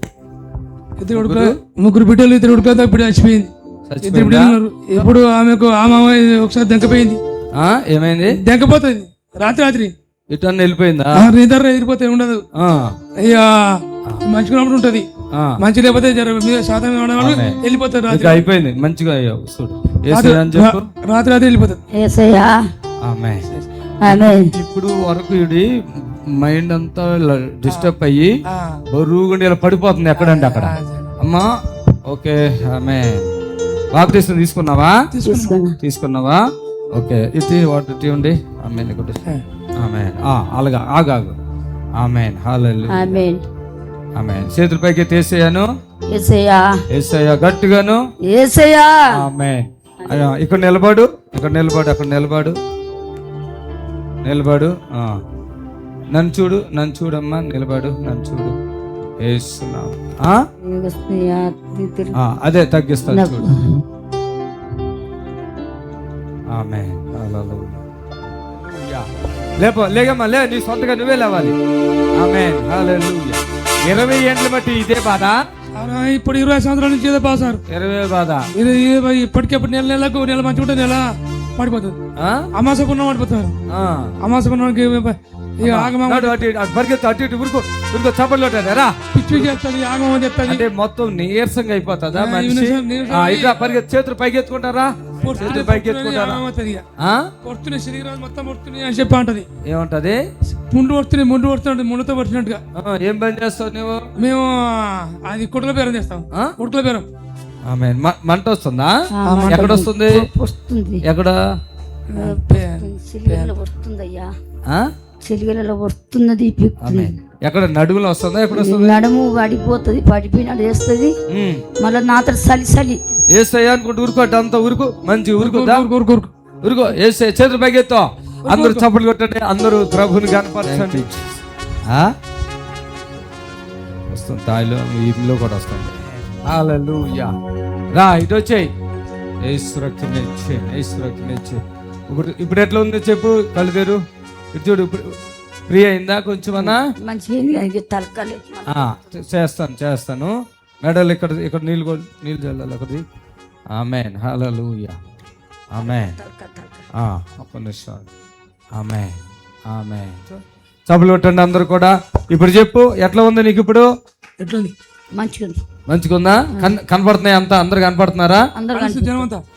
3 బిడ్డలు, 2 కొడుకులతో ఇప్పుడు చచ్చిపోయింది. 2 బిడ్డలు ఉన్నారు. ఇప్పుడు ఆమెకు ఒకసారి దెంకపోయింది. ఏమైంది? దెంకపోతుంది రాత్రి ఇటు వెళ్ళిపోయిందా? నిద్ర ఎదిరిపోతే ఉండదు. ఇక మంచిగా ఉంటది, మంచి లేకపోతే శాతం వెళ్ళిపోతారు. అయిపోయింది మంచిగా రాత్రి వెళ్ళిపోతారు. ఇప్పుడు వరకు ఇది మైండ్ అంతా డిస్టర్బ్ అయ్యి బరువుగా ఇలా పడిపోతుంది ఎక్కడంటే అక్కడ. అమ్మా ఓకే. ఆమె బాప్టిజం తీసుకున్నావా? ఓకే. ఇది వాటి ఇవ్వండి. ఆమేన్. అలాగా ఆగాగు. ఆమేన్. హల్లెలూయా. ఆమేన్. చేతులపైకి తీసేయాను. యేసయ్యా గట్టిగాను. ఆమేన్. ఇక్కడ నిలబడు, అక్కడ నిలబడు. నన్ను చూడమ్మా, నిలబడు, నన్ను చూడు. వేస్తున్నావు. అదే తగ్గిస్తాను చూడు. ఆమేన్. లేగమ్మా, నీ సొంతగా నువ్వే లేవాలి. ఆమేన్. హల్లెలూయా. 20 ఏండ్ల బట్టి ఇదే బాధ. ఇప్పుడు 20 సంవత్సరాల నుంచి ఇదే బాధ సార్. 20 బాధ. ఇప్పటికెప్పుడు నెలకు నెల మంచిగా ఉంటే నెల పడిపోతుంది. అమాస పుణ్యం పడిపోతారు. అమాస పుణ్యానికి ఇక ఆగమం నాడు అటు ఇటు, అటు పరిగెత్తు, అటు ఇటు ఉరుకో ఉరుకో, చప్పట్లు కొట్టారా? పిచ్చి చేస్తుంది, ఆగమం చెప్తుంది. అంటే మొత్తం నీరసంగా అయిపోతుందా మనిషి? నీరసం ఇట్లా పరిగెత్తు, చేతులు పైకెత్తుకుంటారా? చేతులు పైకెత్తుకుంటారా? పొడుతున్నాయి, శరీరాలు మొత్తం పొడుతున్నాయి అని చెప్పి అంటది. ఏమంటది? ముందు పడుతుంది, ముందుతో పడుతున్నట్టుగా. ఏం పని చేస్తావు నువ్వు? మేము అది కుట్రల బేరం చేస్తాం. కుట్రల బేరం. ఆమేన్. మంట వస్తుందా? ఎక్కడ వస్తుంది? ఎక్కడ? సిలిగలలో వస్తుందయ్యా, ఆ? సిలిగలలో వస్తున్నది. ఆమేన్. ఎక్కడ నడుములో వస్తుందా? ఎక్కడ వస్తుంది? నడుము పడిపోతుంది, పడిపోయినట్టు వేస్తుంది. మళ్ళీ నాతో చలి ఏసయ్యా అనుకుంటూ ఉరుకో, అంతా ఉరుకు, మంచి ఉరుకుదా? ఊరుకో ఉరుకో, ఏసే, చేతులు పైకెత్తో, అందరూ చప్పట్లు కొట్టండి, అందరూ ప్రభుని కనపరచండి. వస్తుంది, తాయిలో ఇంట్లో కూడా వస్తుంది. హల్లెలూయా. రా ఇటు వచ్చేయి. యేసు రక్తం ఇచ్చే, యేసు రక్తం ఇచ్చే. ఇప్పుడు ఎట్లా ఉందో చెప్పు, కళ్ళు తెరు, ఇటు చూడు. ఇప్పుడు ఫ్రీ అయిందా కొంచెం అన్నా? మంచిగా తలకాలేదు. చేస్తాను. మెడల్ ఇక్కడ నీళ్ళు చల్లాలి అక్కడిది. ఆమేన్. హల్లెలూయా. ఆమేన్. ఒక్క నిమిషం. ఆమేన్. ఆమేన్. చప్పట్లు కొట్టండి అందరూ కూడా. ఇప్పుడు చెప్పు, ఎట్లా ఉంది నీకు ఇప్పుడు? ఎట్లుంది? మంచిగా ఉందా? కనపడుతున్నాయి అంతా? అందరు కనపడుతున్నారా?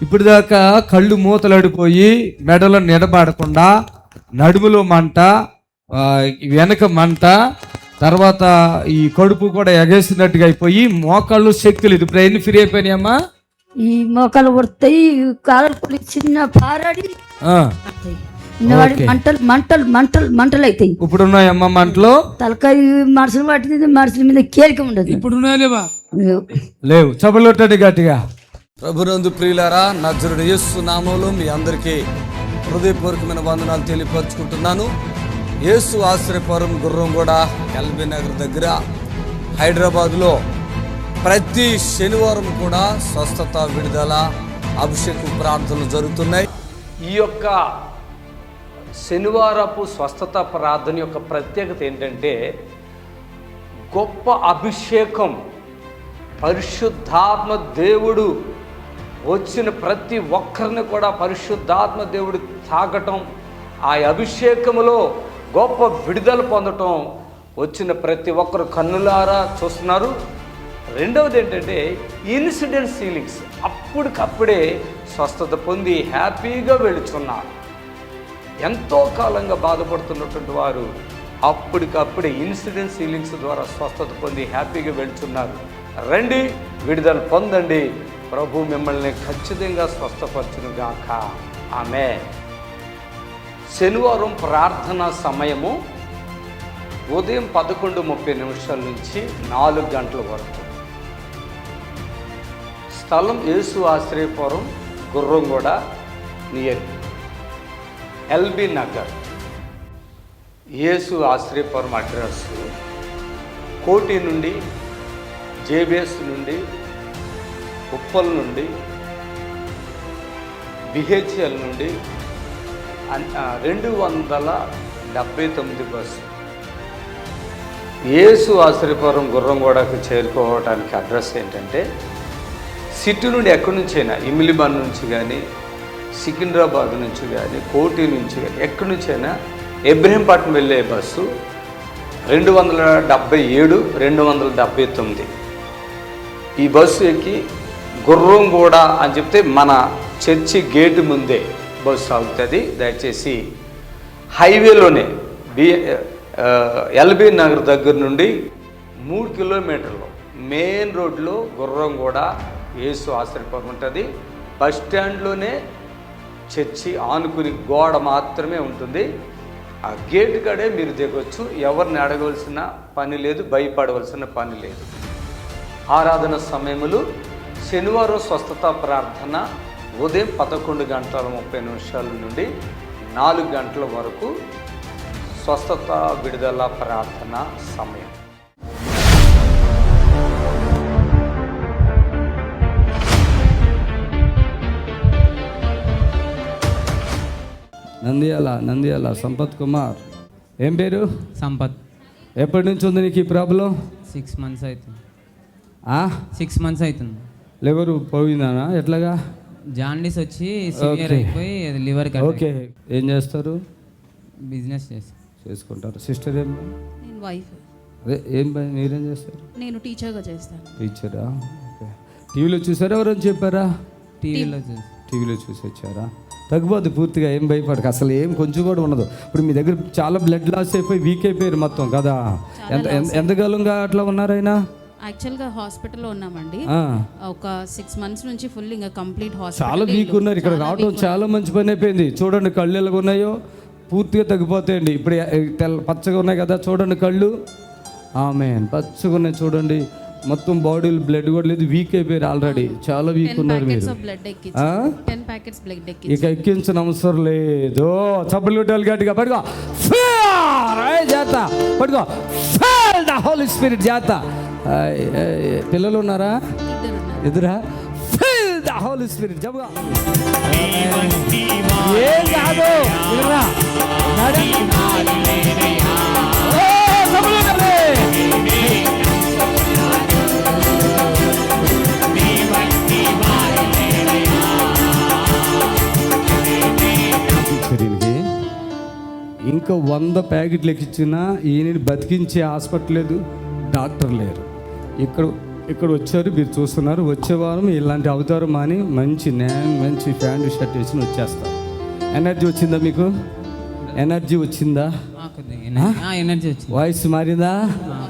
ఇప్పుడు దాకా కళ్ళు మూతలడిపోయి మెడలో నిలబడకుండా, నడుములో మంట, వెనక మంట, తర్వాత ఈ కడుపు కూడా ఎగేసినట్టుగా అయిపోయి మోకాళ్ళు శక్తి లేదు. ఇప్పుడు ఎన్ని ఫ్రీ అయిపోయినాయమ్మా? ఈ మోకాలు పడతాయి, కాలు చిన్న పారాడి మంటలు మంటలు మంటలు మంటలు అవుతాయి. ఇప్పుడు ఉన్నాయమ్మా మంటలు? తలకాయ మనుషులు పట్టింది, మనుషుల మీద కేరిక ఉండదు. ఇప్పుడు ఉన్నాయా? లేవు. చప్పట్లు కొట్టండి గట్టిగా. ప్రభునందు ప్రియులారా, నజరుడు యేసు నామములో మీ అందరికీ హృదయపూర్వకమైన వందనాలు తెలియపరుచుకుంటున్నాను. యేసు ఆశ్రయపురం గుర్రంగూడ ఎల్బీ నగర్ దగ్గర హైదరాబాద్లో ప్రతి శనివారం కూడా స్వస్థత, విడుదల, అభిషేకం ప్రార్థనలు జరుగుతున్నాయి. ఈ యొక్క శనివారపు స్వస్థత ప్రార్థన యొక్క ప్రత్యేకత ఏంటంటే, గొప్ప అభిషేకం, పరిశుద్ధాత్మ దేవుడు వచ్చిన ప్రతి ఒక్కరిని కూడా పరిశుద్ధాత్మ దేవుడు తాకటం, ఆ అభిషేకములో గొప్ప విడుదల పొందటం వచ్చిన ప్రతి ఒక్కరు కన్నులారా చూస్తున్నారు. రెండవది ఏంటంటే ఇన్సిడెంట్ హీలింగ్స్, అప్పటికప్పుడే స్వస్థత పొంది హ్యాపీగా వెళుచున్నారు. ఎంతో కాలంగా బాధపడుతున్నటువంటి వారు అప్పటికప్పుడే ఇన్సిడెంట్ హీలింగ్స్ ద్వారా స్వస్థత పొంది హ్యాపీగా వెళుచున్నారు. రండి, విడుదల పొందండి. ప్రభు మిమ్మల్ని ఖచ్చితంగా స్వస్థపరచును గాక. ఆమేన్. శనివారం ప్రార్థనా సమయము ఉదయం 11:30 నుంచి 4 గంటల వరకు. స్థలం యేసు ఆశ్రయపురం గుర్రంగూడ నియర్ ఎల్బీ నగర్. యేసు ఆశ్రయపురం అడ్రస్ కోటి నుండి, జేబిఎస్ నుండి, ఉప్పల్ నుండి, బిహెచ్ఎల్ నుండి 279 బస్సు. యేసు ఆశ్రయపురం గుర్రంగూడకు చేరుకోవడానికి అడ్రస్ ఏంటంటే, సిటీ నుండి ఎక్కడి నుంచైనా, ఇమిలిబాన్ నుంచి కానీ, సికింద్రాబాద్ నుంచి కానీ, కోటి నుంచి కానీ, ఎక్కడి నుంచైనా ఇబ్రహీంపట్నం వెళ్ళే బస్సు 277, 279. ఈ బస్సు ఎక్కి గుర్రంగూడ అని చెప్తే మన చర్చి గేటు ముందే బస్సు ఆగుతుంది. దయచేసి హైవేలోనే ఎల్బీ నగర్ దగ్గర నుండి 3 కిలోమీటర్లు మెయిన్ రోడ్లో గుర్రంగూడ యేసు ఆశ్రయపురం ఉంటుంది. బస్ స్టాండ్లోనే చర్చి ఆనుకుని గోడ మాత్రమే ఉంటుంది. ఆ గేటు కాడే మీరు దిగొచ్చు. ఎవరిని అడగవలసిన పని లేదు, భయపడవలసిన పని లేదు. ఆరాధన సమయములు శనివారం స్వస్థత ప్రార్థన ఉదయం 11:30 నుండి 4 గంటల వరకు స్వస్థత విడుదల ప్రార్థన సమయం. నంద్యాల సంపత్ కుమార్. ఏం పేరు? సంపత్. ఎప్పటి నుంచి ఉంది నీకు ఈ ప్రాబ్లం? 6 months అవుతుంది. 6 months అవుతుంది. లివర్ పోయిందానా? ఎట్లాగా? జాండీస్ వచ్చి సివియర్ అయిపోయి లివర్. ఓకే. ఏం చేస్తారు? బిజినెస్ చేస్తారు. చేసుకుంటారు. సిస్టర్ ఏం నేను వైఫ్. అదే ఏం పని మీరేం చేస్తారు? నేను టీచర్గా చేస్తాను. టీచరా? ఓకే. టీవీలో చూసారా ఎవరైనా చెప్పారా? టీవీలో చూసి వచ్చారా? తగ్గిపోద్ది పూర్తిగా, ఏం భయపడక, అసలు ఏం కొంచెం కూడా ఉండదు. ఇప్పుడు మీ దగ్గర చాలా బ్లడ్ లాస్ అయిపోయి వీక్ అయిపోయారు మొత్తం కదా. ఎంతకాలంగా అట్లా ఉన్నారైనా? యాక్చువల్గా హాస్పిటల్లో ఉన్నామండి. ఒక 6 months నుంచి ఫుల్ ఇంకా కంప్లీట్ హాస్పిటల్. చాలా వీక్ ఉన్నారు. ఇక్కడ రావడం చాలా మంచి పని అయిపోయింది. చూడండి కళ్ళు ఎలాగ ఉన్నాయో, పూర్తిగా తగ్గిపోతాయండి. ఇప్పుడు పచ్చగా ఉన్నాయి కదా, చూడండి కళ్ళు. ఆమేన్. పచ్చగా ఉన్నాయి చూడండి. మొత్తం బాడీలో బ్లడ్ కూడా లేదు, వీక్ అయిపోయారు ఆల్రెడీ. చాలా వీక్ ఉన్నారు మీరు. 10 ప్యాకెట్స్ బ్లడ్ ఎక్కించి. ఇక ఎక్కించిన అవసరం లేదు. చప్పట్లు కొట్టాలి గట్టిగా. పడుకో జాత, పడుకో. ద హోలీ స్పిరిట్ జాత. పిల్లలు ఉన్నారా? ఎదురా? ఫిల్ ద హోలీ స్పిరిట్ జబగా. ఏం కాదు. ఇంకా 100 ప్యాకెట్లు ఎక్కించినా ఈయనని బతికించే హాస్పిటల్ లేదు, డాక్టర్ లేరు. ఇక్కడ వచ్చారు, మీరు చూస్తున్నారు. వచ్చే వారం ఇలాంటి అవతారం మాని మంచి ప్యాంటు షర్ట్ వేసి వచ్చేస్తారు. ఎనర్జీ వచ్చిందా మీకు? ఎనర్జీ వచ్చిందా? ఎనర్జీ వచ్చింది. వాయిస్ మారిందా?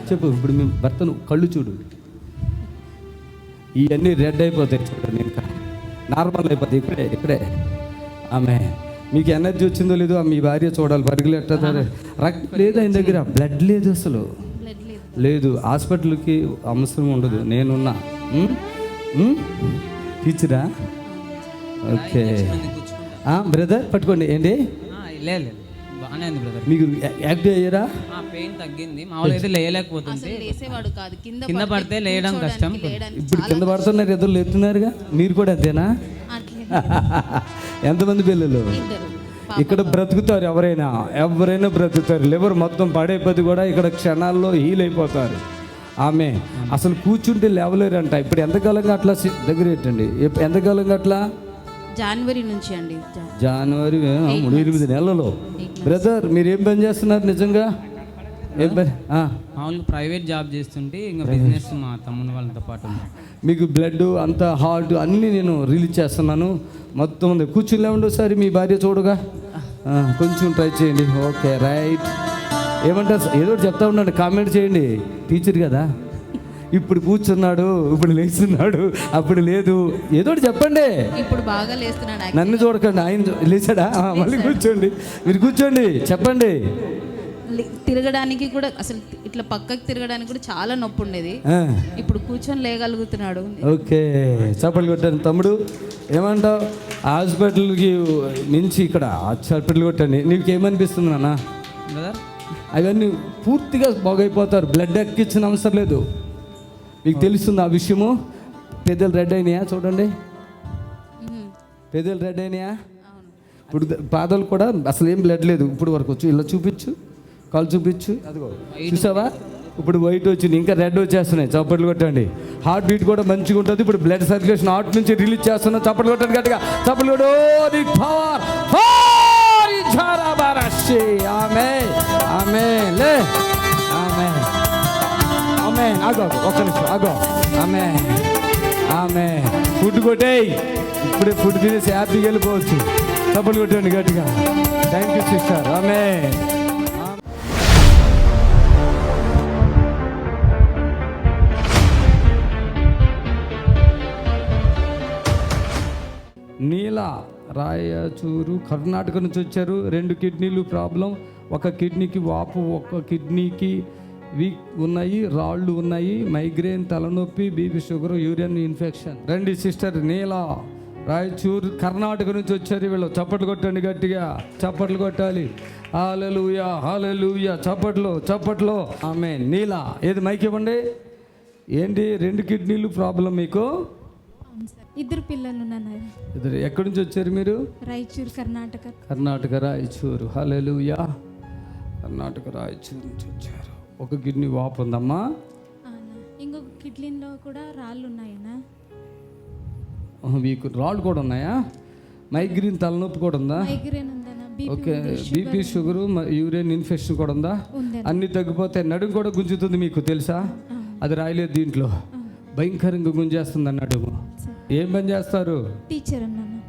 చెప్పు. ఇప్పుడు మీ భర్తను కళ్ళు చూడు, ఇవన్నీ రెడ్ అయిపోతాయి చూడండి, ఇంకా నార్మల్ అయిపోతాయి. ఇక్కడే ఆమె. మీకు ఎనర్జీ వచ్చిందో లేదో మీ భార్య చూడాలి. పరిగెట్టారు. రక్తం లేదు ఆయన దగ్గర, బ్లడ్ లేదు, అసలు లేదు. హాస్పిటల్కి అవసరం ఉండదు, నేనున్నా. టీచరా? ఓకే. బ్రదర్ పట్టుకోండి. ఏంటి లేదు బాగానే ఉంది బ్రదర్. మీకు యాక్టివ్ అయ్యారా? పెయిన్ తగ్గింది. మామూలుగా అయితే లేయలేకపోతుంది, కింద పడితే లేయడం కష్టం. ఇప్పుడు కింద పడుతున్నారు, ఎదురు లేతున్నారుగా. మీరు కూడా అంతేనా? ఎంతమంది పిల్లలు? ఇక్కడ బ్రతుకుతారు. ఎవరైనా బ్రతుకుతారు. లివర్ మొత్తం పడైపోతే కూడా ఇక్కడ క్షణాల్లో హీల్ అయిపోతారు. ఆమె అసలు కూర్చుంటే లేవలేరంట. ఇప్పుడు ఎంతకాలంగా అట్లా దగ్గర పెట్టండి. ఎంతకాలంగా అట్లా? జనవరి నుంచి అండి. జనవరి 8 నెలలు. బ్రదర్ మీరు ఏం పని చేస్తున్నారు నిజంగా? ఏం పని? మామూలుగా ప్రైవేట్ జాబ్ చేస్తుంటే ఇంకా బిజినెస్ మా తమ్ముని వాళ్ళతో పాటు. మీకు బ్లడ్ అంతా హార్ట్ అన్నీ నేను రిలీజ్ చేస్తున్నాను. మొత్తం ఉంది. కూర్చుని లేవండి ఒకసారి. మీ భార్య చూడగా కొంచెం ట్రై చేయండి. Okay right. ఏమంటారు? ఏదో చెప్తా ఉండండి, కామెంట్ చేయండి. టీచర్ కదా. ఇప్పుడు కూర్చున్నాడు, ఇప్పుడు లేస్తున్నాడు, అప్పుడు లేదు, ఏదో చెప్పండి. ఇప్పుడు బాగా లేస్తున్నాడు. నన్ను చూడకండి, ఆయన లేచాడా? మళ్ళీ కూర్చోండి. మీరు కూర్చోండి, చెప్పండి. తిరగడానికి కూడా అసలు ఇట్లా పక్కకి తిరగడానికి కూడా చాలా నొప్పి ఉండేది. ఇప్పుడు కూర్చొని లేగలుగుతున్నాడు. ఓకే చప్పట్లు కొట్టాను. తమ్ముడు ఏమంటావు? హాస్పిటల్కి మించి ఇక్కడ చప్పట్లు కొట్టండి. నీకు ఏమనిపిస్తుంది నాన్న? అవన్నీ పూర్తిగా బాగైపోతారు. బ్లడ్ ఎక్కించిన అవసరం లేదు. మీకు తెలుస్తుంది ఆ విషయము. పెద్దలు రెడ్ అయినాయా? చూడండి, పెద్దలు రెడ్ అయినాయా? ఇప్పుడు పాదాలు కూడా అసలు ఏం బ్లడ్ లేదు ఇప్పుడు వరకు. ఇలా చూపించు, కాలు చూపించు. అదిగో చూసావా? ఇప్పుడు వైట్ వచ్చింది, ఇంకా రెడ్ వచ్చేస్తున్నాయి. చప్పట్లు కొట్టండి. హార్ట్ బీట్ కూడా మంచిగా ఉంటుంది. ఇప్పుడు బ్లడ్ సర్క్యులేషన్ హార్ట్ నుంచి రిలీజ్ చేస్తున్నాం. చప్పట్లు కొట్టండి గట్టిగా. చప్పట్లు కొట్టు. ఒక్క నిమిషం ఆగో. ఆమె ఫుడ్ కొట్టేయి. ఇప్పుడే ఫుడ్ తినేసి హ్యాపీగా వెళ్ళిపోవచ్చు. చప్పట్లు కొట్టండి గట్టిగా. Thank you sister. ఆమె నీలా రాయచూరు కర్ణాటక నుంచి వచ్చారు. 2 కిడ్నీలు ప్రాబ్లం. ఒక కిడ్నీకి వాపు, ఒక కిడ్నీకి వీక్ ఉన్నాయి, రాళ్ళు ఉన్నాయి, మైగ్రేన్, తలనొప్పి, బీపీ, షుగర్, యూరిన్ ఇన్ఫెక్షన్. రండి సిస్టర్ నీలా రాయచూరు కర్ణాటక నుంచి వచ్చారు వీళ్ళు. చప్పట్లు కొట్టండి గట్టిగా. చప్పట్లు కొట్టాలి. హల్లెలూయా హల్లెలూయా. చప్పట్లు. ఆమె నీలా. ఏది మైక్ ఇవ్వండి. ఏంటి 2 కిడ్నీలు ప్రాబ్లం మీకు? 2 పిల్లలు ఉన్నారు. ఎక్కడి నుంచి వచ్చారు మీరు? రాయచూరు కర్ణాటక రాయచూరు. హల్లెలూయా. కర్ణాటక రాయచూరు నుంచి వచ్చారు. ఒక కిడ్నీ వాపు ఉందమ్మా. ఇంకొక కిడ్నీలో కూడా రాళ్ళు ఉన్నాయన్నా. మీకు రాళ్ళు కూడా ఉన్నాయా? మైగ్రేన్, తలనొప్పి కూడా ఉందా? మైగ్రేన్ ఉందన్నా. Okay, BP, sugar, urine infection కూడా ఉందా? అన్ని తగ్గిపోతే నడుము కూడా గుంజుతుంది, మీకు తెలుసా? అది రాయలేదు దీంట్లో. భయంకరంగా గుంజేస్తుంది నడుము. ఏం పని చేస్తారు?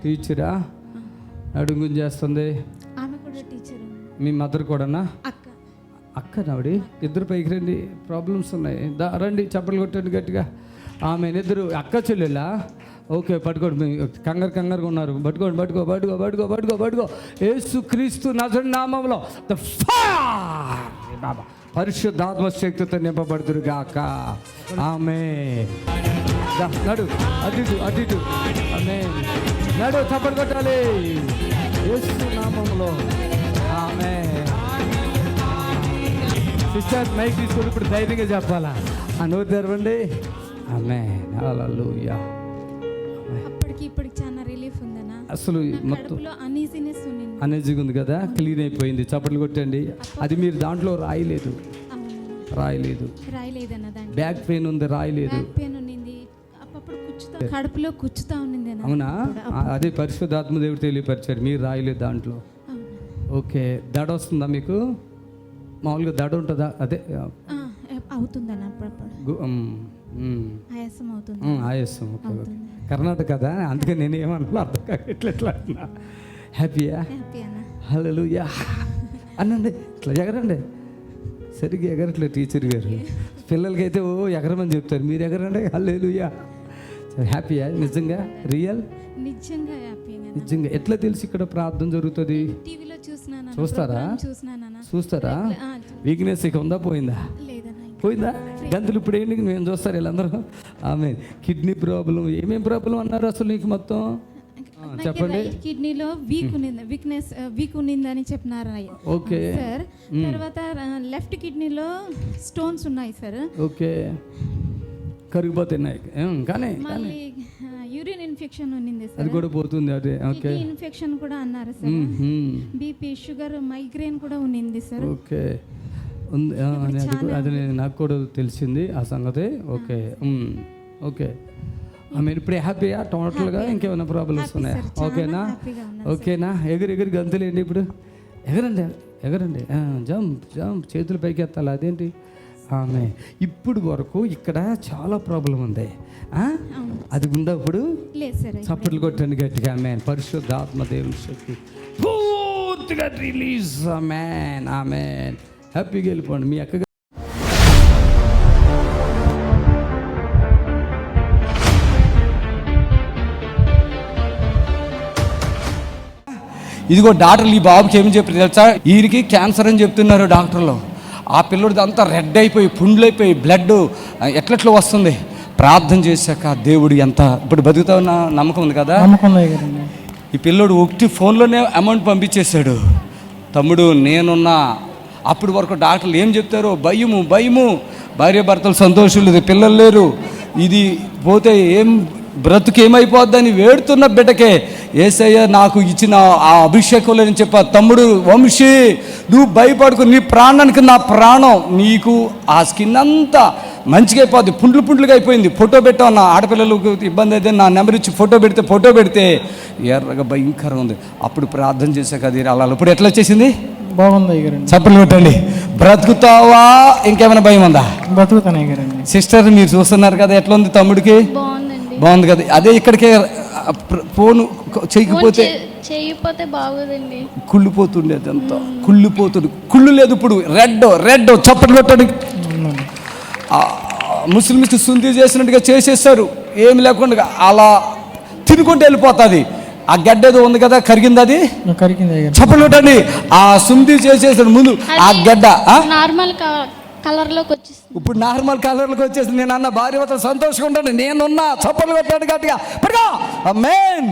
టీచరా? నడుము గుంజేస్తుంది. మీ మదర్ కూడానా? అక్క నావిడి. ఇద్దరు పైకి రండి, ప్రాబ్లమ్స్ ఉన్నాయి. రండి, చప్పట్లు కొట్టండి గట్టిగా. ఆమె ఇద్దరు అక్క చెల్లెలా? ఓకే, పట్టుకోండి. కంగారుగా ఉన్నారు. పట్టుకో. యేసుక్రీస్తు నజరేయుని నామములో ద ఫైర్ బాబా పరిశుద్ధాత్మ శక్తితో నింపబడుదురు గాక. ఆమేన్. నడు అటు. ఆమేన్. నడు, చప్పట్లు కొట్టాలి యేసు నామములో. ఆమేన్. సిస్టర్ మైక్ తీసుకొని ఇప్పుడు ధైర్యంగా చెప్పాలా? నోరు తెరవండి. ఆమేన్. హల్లెలూయా. ఇప్పటికి చాలా రిలీఫ్ ఉందన్నా. అసలు మొత్తం అనేజీగా ఉంది కదా, క్లీన్ అయిపోయింది. చప్పట్లు కొట్టండి. అది మీరు దాంట్లో రాయలేదు. బ్యాక్ పెయిన్ ఉంది, రాయలేదు. కడుపులో కూర్చుతా ఉంది. అవునా? అదే పరిశుద్ధాత్మ దేవుడు తెలియపరిచారు, మీరు రాయలేదు దాంట్లో. ఓకే, దడ వస్తుందా మీకు? మామూలుగా దడ ఉంటుందా? అదే అవుతుందన్నా, ఆయాసం. ఓకే. కర్ణాటక కదా, అందుకే నేను ఏమన్నా అర్థం కాక ఎట్లా అంటున్నా. హ్యాపీయా? హల్లెలూయా అనండి. ఇట్లా ఎగరండి. సరిగ్గా ఎగరట్లేదు టీచర్ గారు. పిల్లలకైతే ఎగరమని చెప్తారు, మీరు ఎగరండి. హల్లెలూయా. హ్యాపీయా? నిజంగా నిజంగా ఎట్లా తెలిసి ఇక్కడ ప్రార్థన జరుగుతుంది? చూస్తారా? వీక్నెస్ ఇక ఉందా, పోయిందా? గంతులు ఇప్పుడు ఏంటి మేము చూస్తారు వీళ్ళందరూ. ఆమె కిడ్నీ ప్రాబ్లం, ఏమేం ప్రాబ్లం అన్నారు అసలు నీకు మొత్తం చెప్పండి. కిడ్నీలో వీక్ ఉన్నిందని చెప్పినారు. Okay sir. తర్వాత లెఫ్ట్ కిడ్నీలో స్టోన్స్ ఉన్నాయి సార్. ఓకే, కరిగిపోతున్నాయి. కానీ యూరిన్ ఇన్ఫెక్షన్ ఉన్నింది సార్, అది కూడా పోతుంది. అదే ఓకే, ఇన్ఫెక్షన్ కూడా అన్నారు సార్. బీపీ, షుగర్, మైగ్రేన్ కూడా ఉన్నింది సార్. ఓకే, అది నాకు కూడా తెలిసింది ఆ సంగతి. ఓకే. మీరు ఇప్పుడు హ్యాపీయా టోటల్గా? ఇంకేమైనా ప్రాబ్లమ్స్ ఉన్నాయా? ఓకేనా? ఎగిరి గంతులేండి ఇప్పుడు. ఎగరండి. జంప్ చేతులు పైకి ఎత్తాలి. అదేంటి? ఆమె ఇప్పుడు వరకు ఇక్కడ చాలా ప్రాబ్లం ఉంది. అది ఉందా ఇప్పుడు? చప్పట్లు కొట్టండి గట్టిగా. ఆమేన్. పరిశుద్ధాత్మ దేవుని శక్తి పూర్తిగా రిలీజ్. ఆమేన్. హ్యాపీగా వెళ్ళిపోండి. మీ అక్క ఇదిగో డాక్టర్లు ఈ బాబుకి ఏమి చెప్పారు తెలుసా? ఈయనకి క్యాన్సర్ అని చెప్తున్నారు డాక్టర్లు. ఆ పిల్లడిది అంతా రెడ్ అయిపోయి, పుండ్లు అయిపోయి, బ్లడ్ ఎట్లట్లో వస్తుంది. ప్రార్థన చేశాక దేవుడు ఎంత ఇప్పుడు బతుకుతా ఉన్న నమ్మకం ఉంది కదా. ఈ పిల్లోడు ఒకటి ఫోన్లోనే అమౌంట్ పంపించేశాడు. తమ్ముడు నేనున్నా. అప్పటి వరకు డాక్టర్లు ఏం చెప్తారో, భయము. భార్య భర్తలు సంతోషం లేదు, పిల్లలు లేరు, ఇది పోతే ఏం బ్రతుకు ఏమైపోద్దని వేడుతున్న బిడ్డకే యేసయ్య నాకు ఇచ్చిన ఆ అభిషేకంలో నేను చెప్పా, తమ్ముడు వంశీ నువ్వు భయపడుకు, నీ ప్రాణానికి నా ప్రాణం, నీకు ఆ స్కిన్ అంతా మంచిగా అయిపోద్ది, పుండ్లుగా అయిపోయింది. ఫోటో పెట్టావు, నా ఆడపిల్లలకు ఇబ్బంది అయితే నా నెంబర్ ఇచ్చి ఫోటో పెడితే ఎర్రగా భయంకరంగా ఉంది. అప్పుడు ప్రార్థన చేశాక అది అలా. ఇప్పుడు ఎట్లా వచ్చేసింది? బాగుంది. చప్పట్లు పెట్టండి. బ్రతుకుతావా? ఇంకేమైనా భయం ఉందా? బ్రతుకుతాను. సిస్టర్ మీరు చూస్తున్నారు కదా, ఎట్లా ఉంది తమ్ముడికి? బాగుంది కదా. అదే ఇక్కడికే ఫోన్ చేయకపోతే బాగోదండి, కుళ్ళిపోతుండేది అంతా. కుళ్ళు లేదు ఇప్పుడు. రెడ్ చప్పట్లు పెట్టండి. ముస్లిమ్స్ సుందీ చేసినట్టుగా చేసేస్తారు, ఏమి లేకుండా అలా తినుకుంటూ వెళ్ళిపోతుంది. ఆ గడ్డ ఏదో ఉంది కదా, కరిగింది. అది చప్పట్లు పెట్టండి. ఆ సుందీ చేసేసాడు ముందు ఆ గడ్డ నార్మల్ కలర్లోకి వచ్చేసింది. ఇప్పుడు నార్మల్ కలర్లోకి వచ్చేసింది. నేను అన్న భార్య భర్త సంతోషంగా ఉంటాను, నేనున్నా. చప్పట్లు పెట్టండి గట్టిగా. ఆమేన్.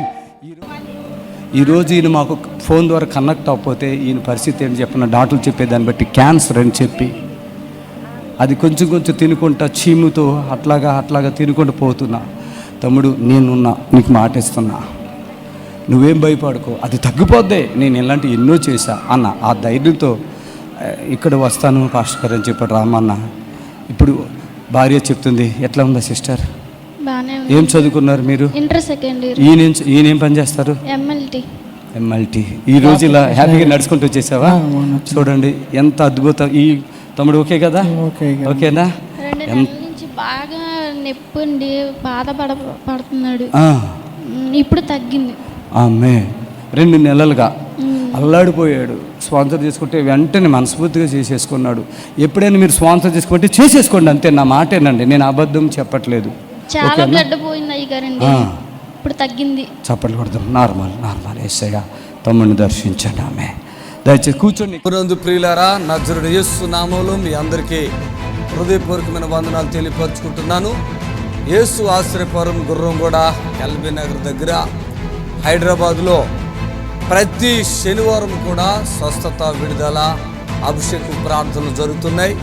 ఈరోజు ఈయన మాకు ఫోన్ ద్వారా కనెక్ట్ అవ్వకపోతే ఈయన పరిస్థితి ఏంటి చెప్పిన డాక్టర్లు చెప్పేదాన్ని బట్టి క్యాన్సర్ అని చెప్పి అది కొంచెం తినుకుంటా చీముతో అట్లాగా తినుకుంటూ పోతున్నా. తమ్ముడు నేనున్నా, నీకు మాటిస్తున్నా, నువ్వేం భయపడుకో, అది తగ్గిపోద్దే, నేను ఇలాంటి ఎన్నో చేశా అన్న ఆ ధైర్యంతో ఇక్కడ వస్తాను పాస్టర్ గారు అని చెప్పాడు రామన్న. ఇప్పుడు భార్య చెప్తుంది. ఎట్లా ఉందా సిస్టర్? బాగానే. ఏం చదువుకున్నారు మీరు? Inter second year. ఈయన ఏం పని చేస్తారు? MLT. ఈ రోజు ఇలా హ్యాపీగా నడుచుకుంటూ వచ్చేసావా? చూడండి ఎంత అద్భుతం. ఈ తమ్ముడు ఓకే కదా? ఓకేనా? 2 నెలల నుంచి బాగా నొప్పి ఉండి పడుతున్నాడు. ఇప్పుడు తగ్గింది. ఆమె 2 నెలలుగా అల్లాడిపోయాడు. స్పాన్సర్ చేసుకుంటే వెంటనే మనస్ఫూర్తిగా చేసేసుకున్నాడు. ఎప్పుడైనా మీరు స్పాన్సర్ చేసుకుంటే చేసేసుకోండి, అంతే. నా మాటేనండి, నేను అబద్ధం చెప్పట్లేదు. చాలా బ్లడ్ పోయింది అయ్యగారండి, ఇప్పుడు తగ్గింది. చప్పట్లు కొడదాం. నార్మల్. యేసయ్య తమ్ముడిని దర్శించండి. ఆమె దయచేసి కూర్చొని. పురందు ప్రియులారా, నజరుడు యేసు నామములో మీ అందరికీ హృదయపూర్వకమైన వందనాలు తెలియపరుచుకుంటున్నాను. యేసు ఆశ్రయపురం గుర్రంగూడ ఎల్బీ నగర్ దగ్గర హైదరాబాద్లో ప్రతి శనివారం కూడా స్వస్థత, విడుదల, అభిషేకం ప్రార్థనలు జరుగుతున్నాయి.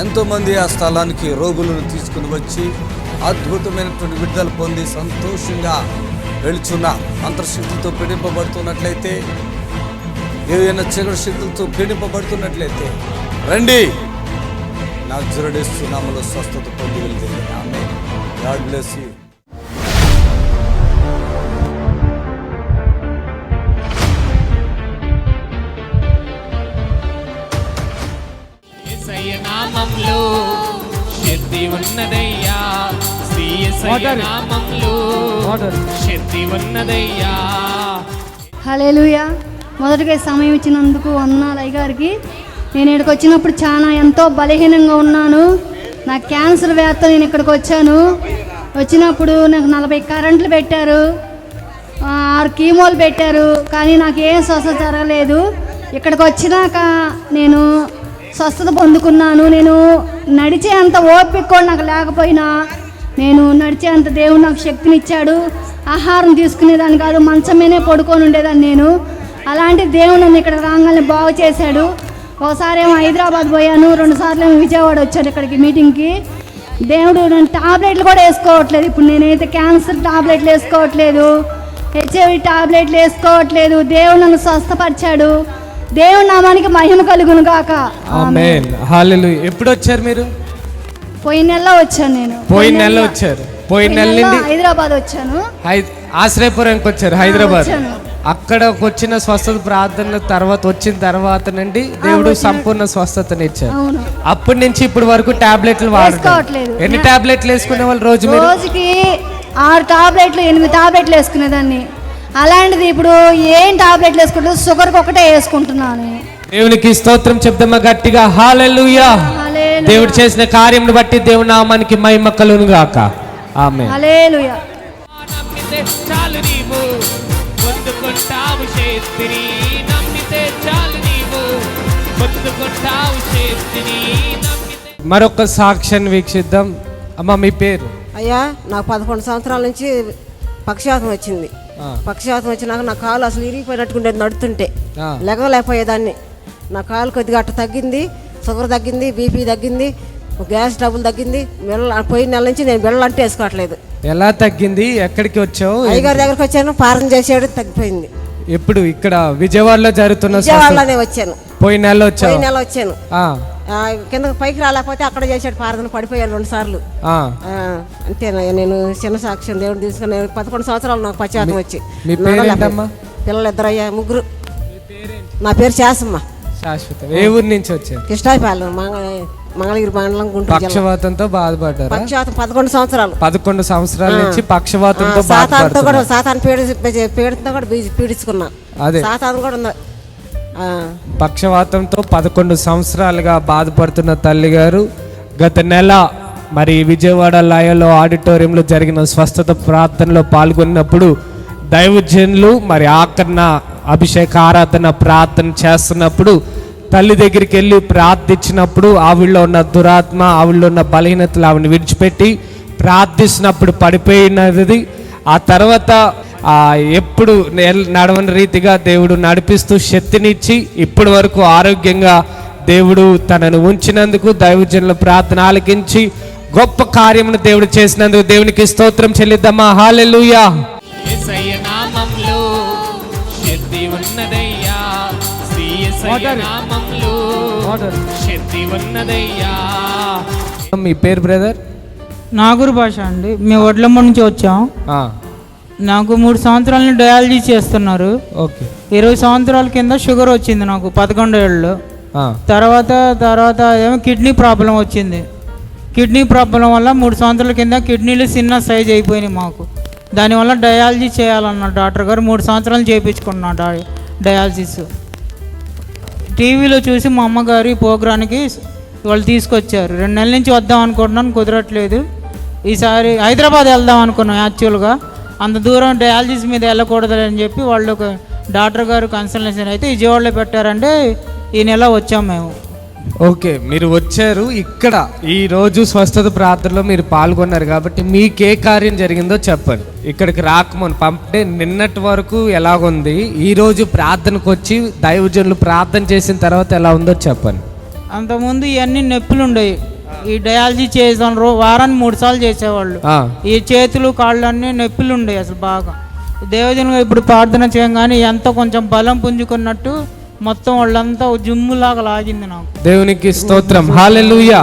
ఎంతోమంది ఆ స్థలానికి రోగులను తీసుకుని వచ్చి అద్భుతమైనటువంటి విడుదల పొంది సంతోషంగా వెళుచున్నారు. అంతర్శక్తులతో పీడింపబడుతున్నట్లయితే, ఏదైనా చీకటి శక్తులతో పీడింపబడుతున్నట్లయితే రండి, నజరేయుడు యేసు నామములో స్వస్థత పొంది వెళ్తుంది. ఆమేన్. God bless you. నామంలో శక్తి ఉన్నదయ్యా, శ్రీ యేసయ్య నామంలో శక్తి ఉన్నదయ్యా. హల్లెలూయా. మొదటిగా సమయం ఇచ్చినందుకు వందనాలు అయ్యగారికి. నేను ఇక్కడికి వచ్చినప్పుడు చాలా ఎంతో బలహీనంగా ఉన్నాను. నాకు క్యాన్సర్ వ్యాధితో నేను ఇక్కడికి వచ్చాను. వచ్చినప్పుడు నాకు 40 కరెంట్లు పెట్టారు, 6 కీమోలు పెట్టారు, కానీ నాకు ఏం స్వస్థత జరగలేదు. ఇక్కడికి వచ్చినాక నేను స్వస్థత పొందుకున్నాను. నేను నడిచే అంత ఓపిక కూడా నాకు లేకపోయినా నేను నడిచే అంత దేవుడు నాకు శక్తినిచ్చాడు. ఆహారం తీసుకునేదాన్ని కాదు, మంచం మీదే పడుకొని ఉండేదాన్ని నేను. అలాంటి దేవుడు నన్ను ఇక్కడ రాగానే బాగు చేశాడు. ఒకసారి ఏమో హైదరాబాద్ పోయాను, 2 సార్లు ఏమో విజయవాడ వచ్చాను ఇక్కడికి మీటింగ్కి. దేవుడు నేను టాబ్లెట్లు కూడా వేసుకోవట్లేదు. ఇప్పుడు నేనైతే క్యాన్సర్ టాబ్లెట్లు వేసుకోవట్లేదు, HIV టాబ్లెట్లు వేసుకోవట్లేదు. దేవుడు నన్ను స్వస్థపరిచాడు. దేవుని నామానికి మహిమ కలుగును గాక. ఆమేన్. హల్లెలూయా. ఎప్పుడు వచ్చారు మీరు? పోయిన నెలలో వచ్చాను నేను. పోయిన నెల వచ్చారు. పోయిన నెల నుండి హైదరాబాద్ వచ్చాను. ఆశ్రయపురంకి వచ్చారు, హైదరాబాద్. అక్కడ వచ్చిన స్వస్థత ప్రార్థన తర్వాత వచ్చిన తర్వాత నుండి దేవుడు సంపూర్ణ స్వస్థతనిచ్చారు. అప్పటి నుంచి ఇప్పటి వరకు టాబ్లెట్లు వాడట్లేదు. ఎన్ని టాబ్లెట్లు వేసుకునే వాళ్ళు రోజుకి 6 టాబ్లెట్లు 8 టాబ్లెట్లు వేసుకునేదాన్ని. అలాంటిది ఇప్పుడు ఏం టాబ్లెట్లు వేసుకుంటుంది, షుగర్కి ఒకటే వేసుకుంటున్నాను. దేవునికి స్తోత్రం చెప్దామా గట్టిగా? హల్లెలూయా. దేవుడు చేసిన కార్యమును బట్టి దేవుని నామానికి మహిమ కలుగును గాక. ఆమేన్. హల్లెలూయా. నమ్మితే చాలు నీవు పొందుకుంటావు శక్తిని, నమ్మితే చాలు నీవు పొందుకుంటావు శక్తిని. మరొక సాక్ష్యాన్ని వీక్షిద్దాం. అమ్మ మీ పేరు? అయ్యా, నాకు 11 సంవత్సరాల నుంచి పక్షవాతం వచ్చింది. పక్షవాతం వచ్చినాక నా కాలు అసలు ఇరిగిపోయినట్టుకుండేది, నడుతుంటే లెగలేకపోయేదాన్ని. నా కాలు కొద్దిగా అట్ట తగ్గింది, షుగర్ తగ్గింది, బీపీ తగ్గింది, గ్యాస్ ట్రబుల్ తగ్గింది. పోయిన నెల నుంచి నేను బెళ్ళ అంటే వేసుకోవట్లేదు. ఎలా తగ్గింది? ఎక్కడికి వచ్చావు? అయ్యగారి దగ్గరికి వచ్చాను, పారం చేసాడు, తగ్గిపోయింది. ఎప్పుడు? ఇక్కడ విజయవాడలో జరుగుతున్న విజయవాడలోనే వచ్చాను. పోయిన నెల వచ్చాను. పోయిన నెల వచ్చాను. కింద పైకి రాలేకపోతే అక్కడ చేసాడు పారదన, పడిపోయాను 2 సార్లు. అంతేనా? నేను చిన్న సాక్ష్యం దేవుడు తీసుకుని. నేను 11 సంవత్సరాలు నాకు పశ్చాత్తం వచ్చి. పిల్లలు 2 అయ్యా, 3. నా పేరు శాసమ్మ. శాశ్వత. ఏ ఊరు నుంచి వచ్చారు? కృష్ణాపాలెం, మంగళగిరి మండలం, గుంటూరు. పక్షవాతంతో బాధపడ్డారు. పక్షవాతం 11 సంవత్సరాలు. 11 సంవత్సరాల నుంచి పక్షవాతంతో సాతానుతో కూడా, సాతాను పీడితో కూడా పీడించుకున్నా. అదే సాతాను కూడా ఉంది. పక్షవాతంతో 11 సంవత్సరాలుగా బాధపడుతున్న తల్లి గారు గత నెల మరి విజయవాడ లయలో ఆడిటోరియంలో జరిగిన స్వస్థత ప్రార్థనలో పాల్గొన్నప్పుడు దైవజనులు మరి ఆకరణ అభిషేక ఆరాధన ప్రార్థన చేస్తున్నప్పుడు తల్లి దగ్గరికి వెళ్ళి ప్రార్థించినప్పుడు ఆవిడలో ఉన్న దురాత్మ, ఆవిడలో ఉన్న బలహీనతలు ఆవిడని విడిచిపెట్టి ప్రార్థిస్తున్నప్పుడు పడిపోయినది. ఆ తర్వాత ఎప్పుడు నడవని రీతిగా దేవుడు నడిపిస్తూ శక్తినిచ్చి ఇప్పటి వరకు ఆరోగ్యంగా దేవుడు తనను ఉంచినందుకు, దైవజనుల ప్రార్థన ఆలకించి గొప్ప కార్యమును దేవుడు చేసినందుకు దేవునికి స్తోత్రం చెల్లిద్దామా? హల్లెలూయా. యేసయ్య నామములో శక్తి ఉన్నదయ్యా, శ్రీ యేసయ్య నామములో శక్తి ఉన్నదయ్యా. మీ పేరు బ్రదర్? నాగూరు భాష అండి. మేము వడ్లమ్మ నుంచి వచ్చాం. నాకు 3 సంవత్సరాల నుంచి డయాలజీ చేస్తున్నారు. ఓకే. 20 సంవత్సరాల కింద షుగర్ వచ్చింది నాకు 11 ఏళ్ళు. తర్వాత ఏమో కిడ్నీ ప్రాబ్లం వచ్చింది. కిడ్నీ ప్రాబ్లం వల్ల 3 సంవత్సరాల కింద కిడ్నీలు చిన్న సైజ్ అయిపోయినాయి మాకు. దానివల్ల డయాలజీ చేయాలన్న డాక్టర్ గారు 3 సంవత్సరాలు చేయించుకున్నా డయాలసిస్. టీవీలో చూసి మా అమ్మగారి ప్రోగ్రానికి వాళ్ళు తీసుకొచ్చారు. 2 నెలల నుంచి వద్దాం అనుకుంటున్నాను, కుదరట్లేదు. ఈసారి హైదరాబాద్ వెళ్దాం అనుకున్నాం. యాక్చువల్గా అంత దూరం డయాలసిస్ మీద వెళ్ళకూడదు అని చెప్పి వాళ్ళు ఒక డాక్టర్ గారు కన్సల్టేషన్ అయితే విజయవాడలో పెట్టారంటే ఈ నెల వచ్చాం మేము. ఓకే, మీరు వచ్చారు. ఇక్కడ ఈరోజు స్వస్థత ప్రార్థనలో మీరు పాల్గొన్నారు కాబట్టి మీకే కార్యం జరిగిందో చెప్పండి. ఇక్కడికి రాకమని పంపితే నిన్నటి వరకు ఎలాగుంది, ఈరోజు ప్రార్థనకు వచ్చి దైవజనులు ప్రార్థన చేసిన తర్వాత ఎలా ఉందో చెప్పండి. అంతకుముందు ఇవన్నీ నొప్పులు ఉండేవి. ఈ డయాలజీ చేసాం వారానికి 3 సార్లు చేసేవాళ్ళు. ఈ చేతులు కాళ్ళు అన్నీ నొప్పులు ఉండేవి అసలు బాగా. దేవజనులు ఇప్పుడు ప్రార్థన చేయగానే ఎంత కొంచెం బలం పుంజుకున్నట్టు మొత్తం వాళ్ళంతా జిమ్ములాగా లాగింది నాకు. దేవునికి స్తోత్రం. హల్లెలూయా.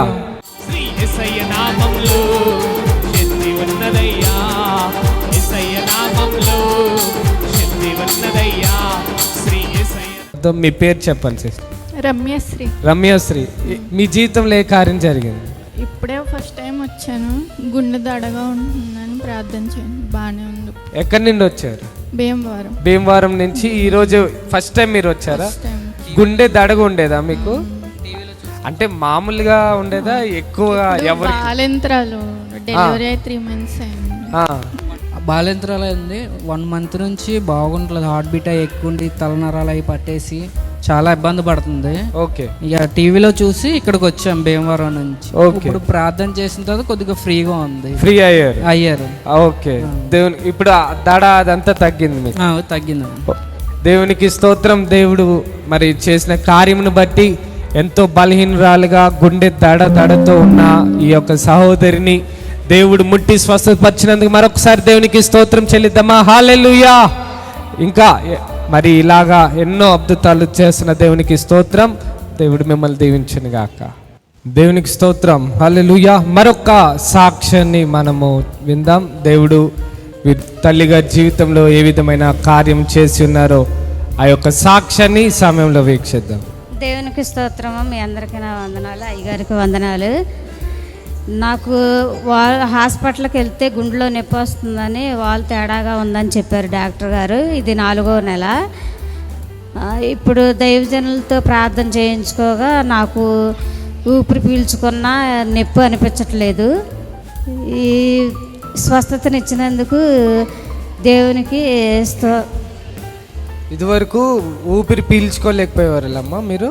మీ పేరు చెప్పండి సిస్టర్. రమ్యశ్రీ. రమ్యశ్రీ, మీ జీవితంలో ఏ కార్యం జరిగింది? ఇప్పుడే ఫస్ట్ టైం వచ్చాను. గుండె దడగా ఉంటుందని ప్రార్థన చేయండి. బాగానే ఉంది. ఎక్కడి నుండి వచ్చారు? భీమవరం. భీమవరం నుంచి ఈరోజు ఫస్ట్ టైం మీరు వచ్చారా? గుండె దడగా ఉండేదా మీకు? అంటే మామూలుగా ఉండేదా? ఎక్కువగా ఎవరు? బాలింత్రాలు డెలివరీ 3 months అయింది. బాలింత్రాలు అయింది. 1 month నుంచి బాగుంటలేదు. హార్ట్ బీట్ ఎక్కువ ఉండి తలనరాలు అవి పట్టేసి చాలా ఇబ్బంది పడుతుంది. ఓకే. ఇక టీవీలో చూసి ఇక్కడికి వచ్చాం భీమవరం నుంచి. ఓకే. ఇప్పుడు ప్రార్థన చేసిన తర్వాత కొద్దిగా ఫ్రీగా ఉంది. ఫ్రీ అయ్యారు. ఓకే. దేవుని ఇప్పుడు దడ అదంతా తగ్గింది మీకు? తగ్గింది. దేవునికి స్తోత్రం. దేవుడు మరి చేసిన కార్యమును బట్టి ఎంతో బలహీనరాలుగా గుండె దడతో ఉన్న ఈ యొక్క సహోదరిని దేవుడు ముట్టి స్వస్థపరిచినందుకు మరొకసారి దేవునికి స్తోత్రం చెల్లిద్దామా? హల్లెలూయా. ఇంకా మరి ఇలాగా ఎన్నో అద్భుతాలు చేస్తున్న దేవునికి స్తోత్రం. దేవుడు మిమ్మల్ని దీవించును గాక. దేవునికి స్తోత్రం. హల్లెలూయా. మరొక సాక్ష్యాన్ని మనము విందాం. దేవుడు తల్లిగా జీవితంలో ఏ విధమైన కార్యం చేసి ఉన్నారో ఆ యొక్క సాక్ష్యాన్ని సమయంలో వీక్షిద్దాం. దేవునికి స్తోత్రము. మీ అందరికీ నా వందనాలు, అయ్యగారికి వందనాలు. నాకు హాస్పిటల్కి వెళ్తే గుండెలో నొప్పి వస్తుందని వాళ్ళు తేడాగా ఉందని చెప్పారు డాక్టర్ గారు. ఇది 4వ నెల. ఇప్పుడు దైవజనులతో ప్రార్థన చేయించుకోగా నాకు ఊపిరి పీల్చుకున్న నొప్పి అనిపించట్లేదు. ఈ స్వస్థతనిచ్చినందుకు దేవునికి ఇదివరకు ఊపిరి పీల్చుకోలేకపోయేవారమ్మా మీరు?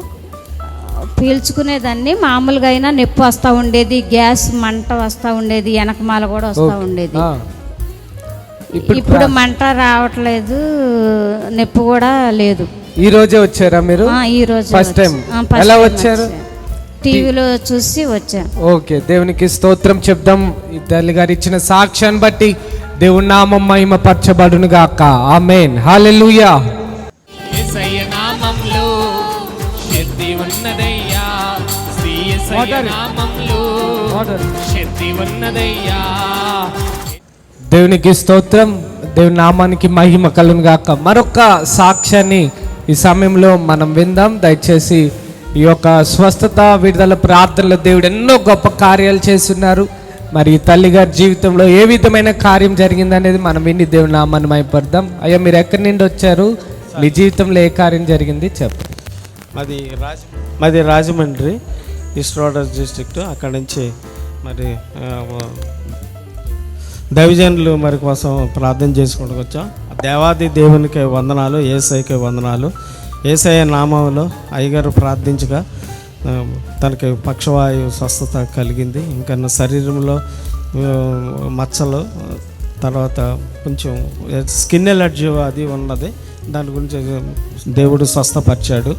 పీల్చుకునేదాన్ని. మామూలుగా అయినా నొప్పి వస్తూ ఉండేది, గ్యాస్ మంట వస్తూ ఉండేది, వెనకమాల కూడా వస్తూ ఉండేది. ఇప్పుడు మంట రావట్లేదు, నొప్పి కూడా లేదు. ఈ రోజే వచ్చారా మీరు? ఈ రోజు ఫస్ట్ టైం. ఎలా వచ్చారు? టీవీలో చూసి వచ్చాను. ఓకే, దేవునికి స్తోత్రం చెప్దాం. తల్లి గారు ఇచ్చిన సాక్ష్యాన్ని బట్టి దేవుని నామం మహిమ పరచబడును గాక. ఆమేన్. హల్లెలూయా. యేసయ్య నామములో శక్తి ఉన్నదయ్యా. శ్రీ యేసయ్య నామములో శక్తి ఉన్నదయ్యా. దేవునికి స్తోత్రం. దేవుని నామానికి మహిమ కలుగును గాక. మరొక సాక్ష్యాన్ని ఈ సమయంలో మనం విందాం. దయచేసి ఈ యొక్క స్వస్థత విడుదల ప్రార్థనలో దేవుడు ఎన్నో గొప్ప కార్యాలు చేస్తున్నారు. మరి తల్లిగారి జీవితంలో ఏ విధమైన కార్యం జరిగిందనేది మనం విని దేవుని నామాన్ని మహిమపడదాం. అయ్యా, మీరు ఎక్కడి నుండి వచ్చారు? మీ జీవితంలో ఏ కార్యం జరిగింది చెప్పండి. మాది రాజమండ్రి, ఈస్ట్ గోదావరి డిస్ట్రిక్ట్. అక్కడి నుంచి మరి దైవజనులు మరి కోసం ప్రార్థన చేసుకుంటూ వచ్చాం. దేవాది దేవునికి వందనాలు, యేసయ్యకి వందనాలు. యేసయ్య నామంలో అయ్యగారు ప్రార్థించగా తనకి పక్షవాయు స్వస్థత కలిగింది. ఇంకా శరీరంలో మచ్చలు, తర్వాత కొంచెం స్కిన్ ఎలర్జీ అది ఉన్నది. దాని గురించి దేవుడు స్వస్థపరిచాడు.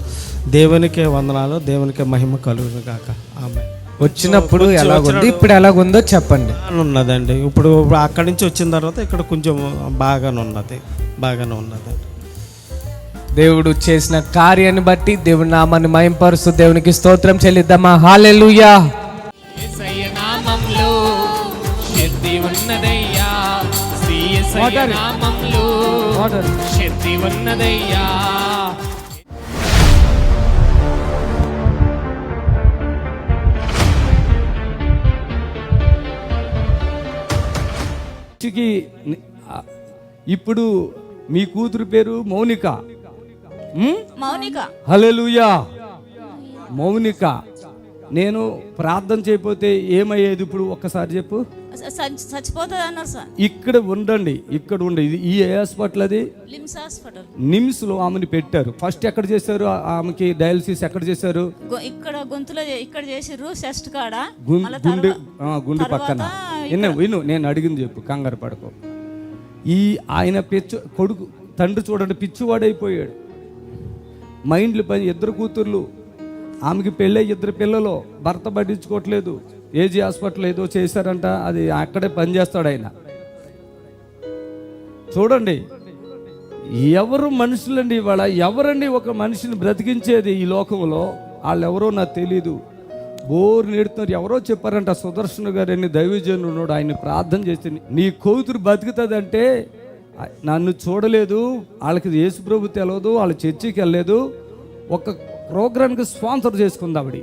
దేవునికే వందనాలు, దేవునికే మహిమ కలుగును గాక. ఆమె వచ్చినప్పుడు ఎలాగుంది, ఇప్పుడు ఎలాగుందో చెప్పండి. ఉన్నదండి. ఇప్పుడు అక్కడి నుంచి వచ్చిన తర్వాత ఇక్కడ కొంచెం బాగానే ఉన్నది. దేవుడు చేసిన కార్యాన్ని బట్టి దేవుని నామాన్ని మహిమపరుస్తూ దేవునికి స్తోత్రం చెల్లిద్దామా? హల్లెలూయా. యేసయ్య నామములో శక్తి ఉన్నదయ్యా. శ్రీ యేసయ్య నామములో శక్తి ఉన్నదయ్యా. ఇప్పుడు మీ కూతురు పేరు మౌనిక. మౌనిక. హల్లెలూయా. మౌనిక, నేను ప్రార్థన చేయకపోతే ఏమయ్యేది ఇప్పుడు ఒక్కసారి చెప్పు. చచ్చిపోతుంది అన్నారు సార్. ఇక్కడ ఉండండి, ఇక్కడ ఉండండి. ఈ హాస్పిటల్ అది లిమ్స్ హాస్పిటల్. నిమ్స్ లో ఆమెను పెట్టారు. ఫస్ట్ ఎక్కడ చేశారు ఆమెకి డయాలసిస్? ఎక్కడ చేశారు? ఇక్కడ గొంతులో ఇక్కడ చేసిర్రు, చెస్ట్ కాడ, గుండె పక్కన. విను, నేను అడిగింది చెప్పు, కంగారు పడకు. ఆయన కొడుకు తండ్రి చూడండి పిచ్చివాడైపోయాడు. మైండ్లు పని, 2 కూతుర్లు, ఆమెకి పెళ్ళై 2 పిల్లలు, భర్త పట్టించుకోవట్లేదు. ఏజీ హాస్పిటల్ ఏదో చేశారంట, అది అక్కడే పనిచేస్తాడు ఆయన. చూడండి, ఎవరు మనుషులండి ఇవాళ? ఎవరండి ఒక మనిషిని బ్రతికించేది ఈ లోకంలో? వాళ్ళు ఎవరో నాకు తెలీదు. బోరు నేడుతున్నారు. ఎవరో చెప్పారంట, సుదర్శన్ గారు అని దైవజనుడు ఉన్నాడు, ఆయన ప్రార్థన చేస్తే నీ కూతురు బతుకుతుందంటే, నన్ను చూడలేదు, వాళ్ళకి యేసు ప్రభు తెలియదు, వాళ్ళ చర్చికి వెళ్ళలేదు, ఒక ప్రోగ్రామ్కి స్పాన్సర్ చేసుకుంది ఆవిడ,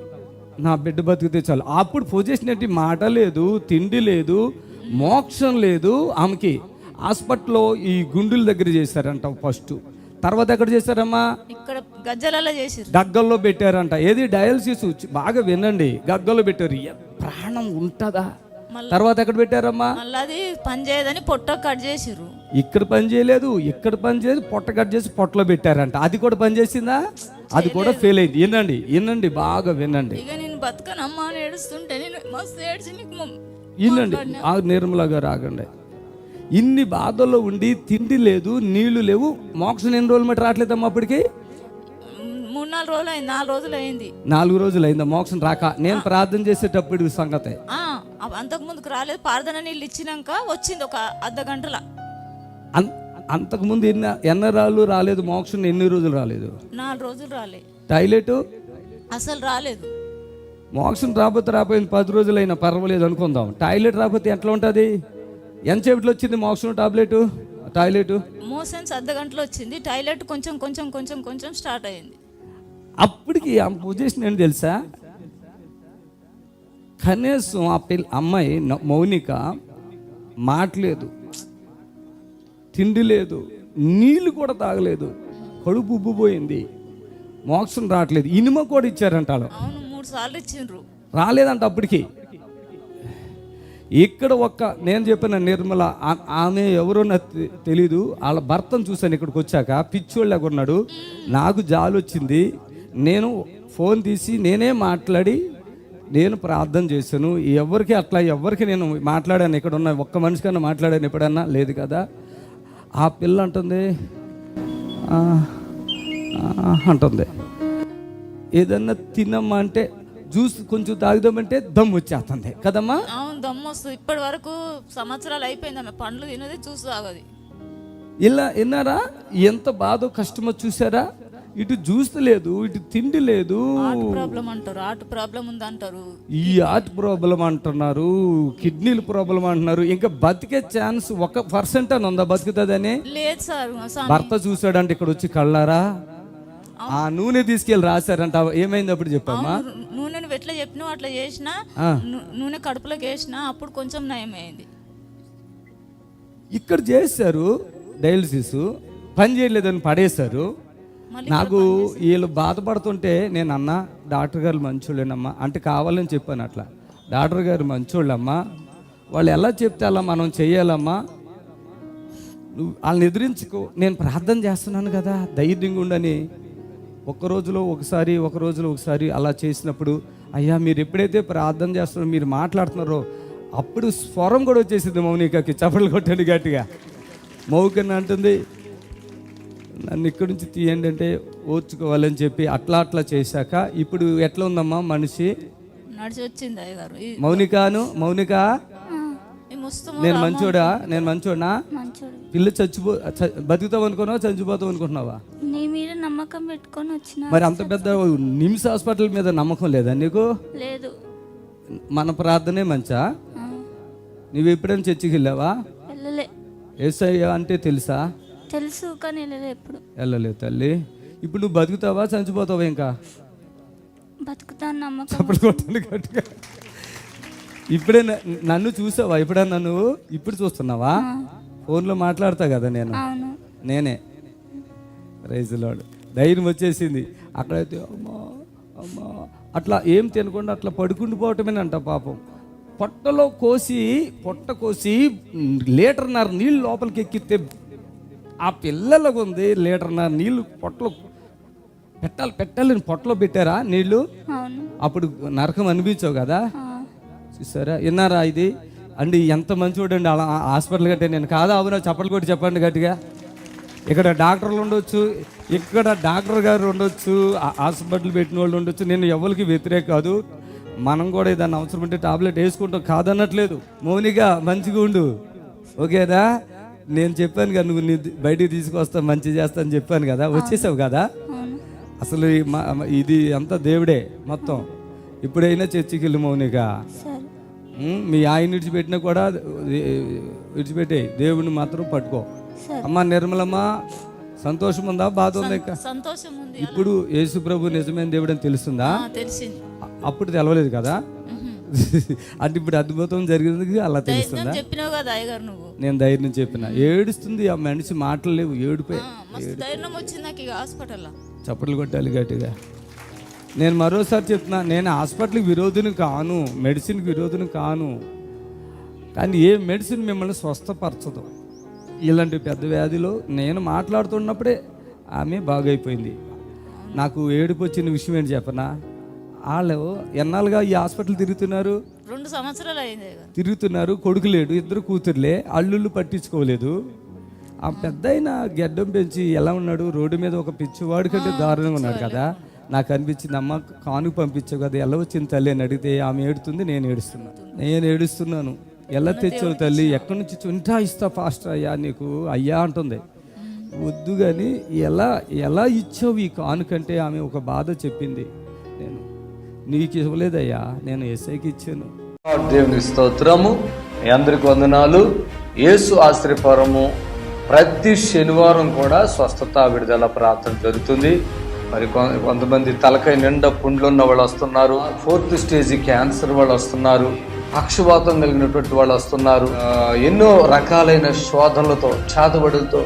నా బిడ్డ బతికితే చాలు. అప్పుడు పొజిషన్ ఏంటి? మాట లేదు, తిండి లేదు, మోక్షం లేదు ఆమెకి. హాస్పిటల్లో ఈ గుండెల దగ్గర చేశారంట ఫస్ట్. తర్వాత ఎక్కడ చేశారమ్మా? ఇక్కడ గజ్జలలో చేశారు, గగ్గల్లో పెట్టారంట. ఏది? డయాలసిస్. బాగా వినండి, గగ్గల్లో పెట్టారు. ప్రాణం ఉంటుందా? తర్వాత ఎక్కడ పెట్టారమ్మా? మళ్ళీ పని చేయదని పొట్ట కట్ చేసిర్రు. ఇక్కడ పని చేయలేదు, ఇక్కడ పని చేయలేదు, పొట్ట కట్ చేసి పొట్టలో పెట్టారంట. అది కూడా పని చేసిందా? అది కూడా ఫెయిల్ అయింది. వినండి, బాగా వినండి. ఇక నేను బతకనమ్మా అని ఏడుస్తుంటే నేను మస్తు ఏడ్చి వినండి. నిర్మల గారు ఆగండి. ఇన్ని బాధల్లో ఉండి తిండి లేదు, నీళ్లు లేవు, మోక్షం ఎన్ని రోజులు మట్టి రావట్లేదమ్మా? అప్పటికి 3-4 రోజులు అయింది. 4 రోజులు అయింది. 4 రోజులు అయిందా మోక్షం రాక? నేను ప్రార్థన చేసేటప్పుడు సంగతే. అంతకు ముందుకు రాలేదు. ప్రార్థన నీళ్ళు ఇచ్చినాక వచ్చింది ఒక అర్ధ గంటల. అంతకుముందు ఎన్ని రాళ్ళు రాలేదు మోక్షం? ఎన్ని రోజులు రాలేదు? 4 రోజులు రాలేదు. టాయిలెట్ అసలు రాలేదు. మోక్షం రాబోయింది 10 రోజులు అయినా పర్వాలేదు అనుకుందాం. టాయిలెట్ రాకపోతే ఎట్లా ఉంటుంది? ఎంతసేపట్లో వచ్చింది మోక్షం టాయిలెట్? మోషన్స్ అర్ధ గంటలో వచ్చింది. టాయిలెట్ కొంచెం కొంచెం కొంచెం కొంచెం స్టార్ట్ అయింది. అప్పటికి ఆ పొజిషన్ ఏంటి తెలుసా? కనీసం ఆ అమ్మాయి మౌనిక మాట్లేదు, తిండి లేదు, నీళ్ళు కూడా తాగలేదు, కడుపు ఉబ్బిపోయింది, మోక్షం రావట్లేదు. ఇనుమ కూడా ఇచ్చారంట. 3 సార్లు ఇచ్చిండ్రు, రాలేదంట. అప్పటికి ఇక్కడ నేను చెప్పిన నిర్మల, ఆమె ఎవరో నాకు తెలీదు. వాళ్ళ భర్తను చూశాను ఇక్కడికి వచ్చాక, పిచ్చోళ్ళగా ఉన్నాడు. నాకు జాలి వచ్చింది. నేను ఫోన్ తీసి నేనే మాట్లాడి నేను ప్రార్థన చేశాను. ఎవరికి నేను మాట్లాడాను? ఇక్కడ ఉన్న ఒక్క మనిషికన్నా మాట్లాడాను ఎప్పుడన్నా? లేదు కదా. ఆ పిల్ల అంటుంది ఏదన్నా తినమ్మా అంటే, జ్యూస్ కొంచెం తాగుదామంటే దమ్ము వచ్చేస్తుంది కదమ్మా. అవును, దమ్ము వస్తుంది. ఇప్పటి వరకు సంవత్సరాలు అయిపోయిందమ్మా, పండ్లు తినది, జ్యూస్ తాగది. ఇలా విన్నారా ఎంత బాధో కష్టమో? చూసారా? ఇటు జ్యూస్ లేదు, ఇటు తిండి లేదు. హార్ట్ ప్రాబ్లం అంటారు, హార్ట్ ప్రాబ్లం ఉందంటారు, ఈ హార్ట్ ప్రాబ్లం అంటున్నారు, కిడ్నీల ప్రాబ్లం అంటున్నారు. ఇంకా బతికే ఛాన్స్ 1% అని ఉందా బతుకుతుందని? లేదు సార్. భర్త చూసాడంటే ఇక్కడ వచ్చి కళ్ళారా ఆ నూనె తీసుకెళ్ళి రాశారంట. ఏమైంది అప్పుడు చెప్పమ్మా? నూనె ఎట్లా చెప్పినా అట్లా చేసినా, నూనె కడుపులోకి వేసినా అప్పుడు కొంచెం నయమైంది. ఇక్కడ చేశారు డయాలసిస్, పని చేయలేదని పడేశారు. నాకు వీళ్ళు బాధపడుతుంటే నేను అన్నా, డాక్టర్ గారు మంచోళ్ళేనమ్మా అంటే కావాలని చెప్పాను. అట్లా డాక్టర్ గారు మంచోళ్ళమ్మా, వాళ్ళు ఎలా చెప్తే అలా మనం చెయ్యాలమ్మా, నువ్వు వాళ్ళని ఎదిరించుకో, నేను ప్రార్థన చేస్తున్నాను కదా, ధైర్యంగా ఉండని. ఒక రోజులో ఒకసారి అలా చేసినప్పుడు, అయ్యా మీరు ఎప్పుడైతే ప్రార్థన చేస్తున్నారో, మీరు మాట్లాడుతున్నారో, అప్పుడు స్వరం కూడా వచ్చేసింది మౌనికకి. చప్పట్లు కొట్టండి గట్టిగా. మౌకని అంటుంది, నన్ను ఇక్కడి నుంచి తీయండి అంటే ఓర్చుకోవాలని చెప్పి అట్లా చేశాక ఇప్పుడు ఎట్లా ఉందమ్మా మనిషి? నడిచి వచ్చింది అయ్యగారు. మౌనిక నేను మంచోడా? పిల్ల బతుకుతావు అనుకున్నావా, చచ్చిపోతావు అనుకుంటున్నావా? నీ మీద నమ్మకం పెట్టుకొని వచ్చిన. మరి అంత పెద్ద నిమ్స్ హాస్పిటల్ మీద నమ్మకం లేదా నీకు? లేదు. మన ప్రార్థనే మంచా? నువ్వు ఎప్పుడైనా చర్చికి వెళ్ళావా? యేసయ్య అంటే తెలుసా? తెలుసు, కానీ వెళ్ళలేదు ఎప్పుడు. వెళ్ళలేదు తల్లి. ఇప్పుడు నువ్వు బతుకుతావా చనిపోతావా? ఇంకా బతుకుతాను నమ్మకం. చప్పుడు కొట్టండి గట్టిగా. ఇప్పుడే నన్ను చూసావా? ఎప్పుడన్నా నువ్వు ఇప్పుడు చూస్తున్నావా? ఫోన్లో మాట్లాడతా కదా నేను, నేనే. Praise Lord. ధైర్యం వచ్చేసింది. అక్కడైతే అమ్మా అమ్మా అట్లా ఏం తినకుండా అట్లా పడుకుండిపోవటమేనంట పాపం. పొట్ట కోసి లీటర్న్నర నీళ్ళు లోపలికి ఎక్కితే ఆ పిల్లలకు ఉంది లీటర్న్నర నీళ్ళు పొట్టలో పెట్టాలని పొట్టలో పెట్టారా నీళ్ళు? అప్పుడు నరకం అనిపించావు కదా, చూసారా? విన్నారా ఇది? అండి ఎంత మంచివాడండి. అలా హాస్పిటల్ కట్టే నేను కాదా? అవునా? చప్పట్లు కొట్టి చెప్పండి గట్టిగా. ఇక్కడ డాక్టర్లు ఉండొచ్చు, ఇక్కడ డాక్టర్ గారు ఉండొచ్చు, హాస్పిటల్ పెట్టిన వాళ్ళు ఉండొచ్చు. నేను ఎవరికి వ్యతిరేక కాదు. మనం కూడా ఏదన్నా అవసరం ఉంటే టాబ్లెట్ వేసుకుంటాం, కాదన్నట్లేదు. మౌనిగా మంచిగా ఉండు, ఓకేనా? నేను చెప్పాను కదా, నువ్వు బయటికి తీసుకొస్తా, మంచి చేస్తా అని చెప్పాను కదా, వచ్చేసావు కదా. అసలు ఇది అంతా దేవుడే మొత్తం. ఇప్పుడైనా చర్చికి వెళ్ళి మౌనిగా, మీ ఆయన విడిచిపెట్టినా కూడా విడిచిపెట్టే, దేవుని మాత్రం పట్టుకో. అమ్మ నిర్మలమ్మ, సంతోషం ఉందా, బాధ ఉందా? సంతోషం ఉంది. ఇప్పుడు యేసు ప్రభు నిజమైన దేవుడు అని తెలుస్తుందా? తెలిసింది. అప్పుడు తెలవలేదు కదా. అంటే ఇప్పుడు అద్భుతం జరిగింది అలా తెలుస్తుందా? చెప్పినావు కదా అయ్యగారు నువ్వు. నేను ధైర్యం చెప్పిన. ఏడుస్తుంది ఆ మనిషి, మాటలు లేవు, ఏడిపోయి. ధైర్యం వచ్చింది నాకు ఇక హాస్పిటల్లో. చప్పట్లు కొట్టాలి గట్టిగా. నేను మరోసారి చెప్తున్నా, నేను హాస్పిటల్కి విరోధిని కాను, మెడిసిన్కి విరోధిని కాను. కానీ ఏ మెడిసిన్ మిమ్మల్ని స్వస్థపరచదు. ఇలాంటి పెద్ద వ్యాధిలో నేను మాట్లాడుతున్నప్పుడే ఆమె బాగైపోయింది. నాకు ఏడుపు వచ్చిన విషయం ఏంటి చెప్పనా? వాళ్ళు ఎన్నాళ్ళుగా ఈ హాస్పిటల్ తిరుగుతున్నారు, 2 సంవత్సరాలు అయింది తిరుగుతున్నారు. కొడుకు లేడు, 2 కూతుర్లే, అల్లుళ్ళు పట్టించుకోలేదు. ఆ పెద్ద అయినా గెడ్డం పెంచి ఎలా ఉన్నాడు, రోడ్డు మీద ఒక పిచ్చివాడి కంటే దారుణంగా ఉన్నాడు కదా. నాకు అనిపించింది, అమ్మ కానుక పంపించావు కదా, ఎలా వచ్చింది తల్లి అని అడిగితే ఆమె ఏడుతుంది, నేను ఏడుస్తున్నాను. ఎలా తెచ్చావు తల్లి, ఎక్కడి నుంచి చుంటా ఇస్తా పాస్టర్ అయ్యా నీకు అయ్యా అంటుంది. వద్దు కానీ ఎలా ఇచ్చావు ఈ కానుకంటే ఆమె ఒక బాధ చెప్పింది. నేను నీకు ఇవ్వలేదయ్యా, నేను యేసయ్యకి ఇచ్చాను. దేవుని స్తోత్రము. మీ అందరికి వందనాలు. యేసు ఆశ్రయపురము ప్రతి శనివారం కూడా స్వస్థత విడుదల ప్రార్థన జరుగుతుంది. మరి కొంతమంది తలకాయ నిండా పుండ్లు ఉన్న వాళ్ళు వస్తున్నారు, 4th స్టేజ్ క్యాన్సర్ వాళ్ళు వస్తున్నారు, పక్షవాతం కలిగినటువంటి వాళ్ళు వస్తున్నారు, ఎన్నో రకాలైన శోధనలతో, చేతబడులతో,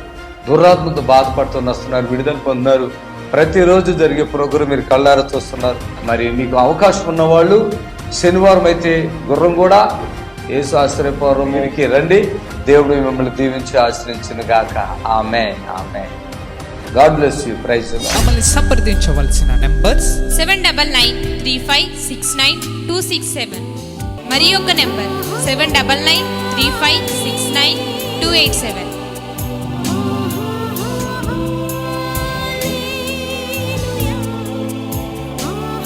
దురాత్మతో బాధపడుతూ వస్తున్నారు, విడుదల పొందుతున్నారు. ప్రతిరోజు జరిగే ప్రోగ్రాం మీరు కళ్ళారా చూస్తున్నారు. మరి మీకు అవకాశం ఉన్నవాళ్ళు శనివారం అయితే గుర్రంగూడ యేసు ఆశ్రయపురంకి రండి. దేవుడు మిమ్మల్ని దీవించి ఆశ్రయించును గాక. ఆమేన్, ఆమేన్. God bless you. Praise the Lord. మమ్మల్ని సంప్రదించవలసిన నంబర్స్ 7999356267 మరి ఒక నెంబర్ 7999356287.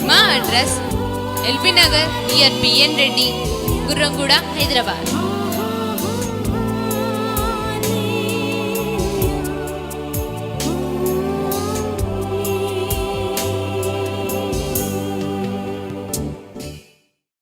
మా అడ్రస్ ఎల్బీ నగర్ నియర్ బిఎన్ రెడ్డి, గుర్రంగూడ, హైదరాబాద్.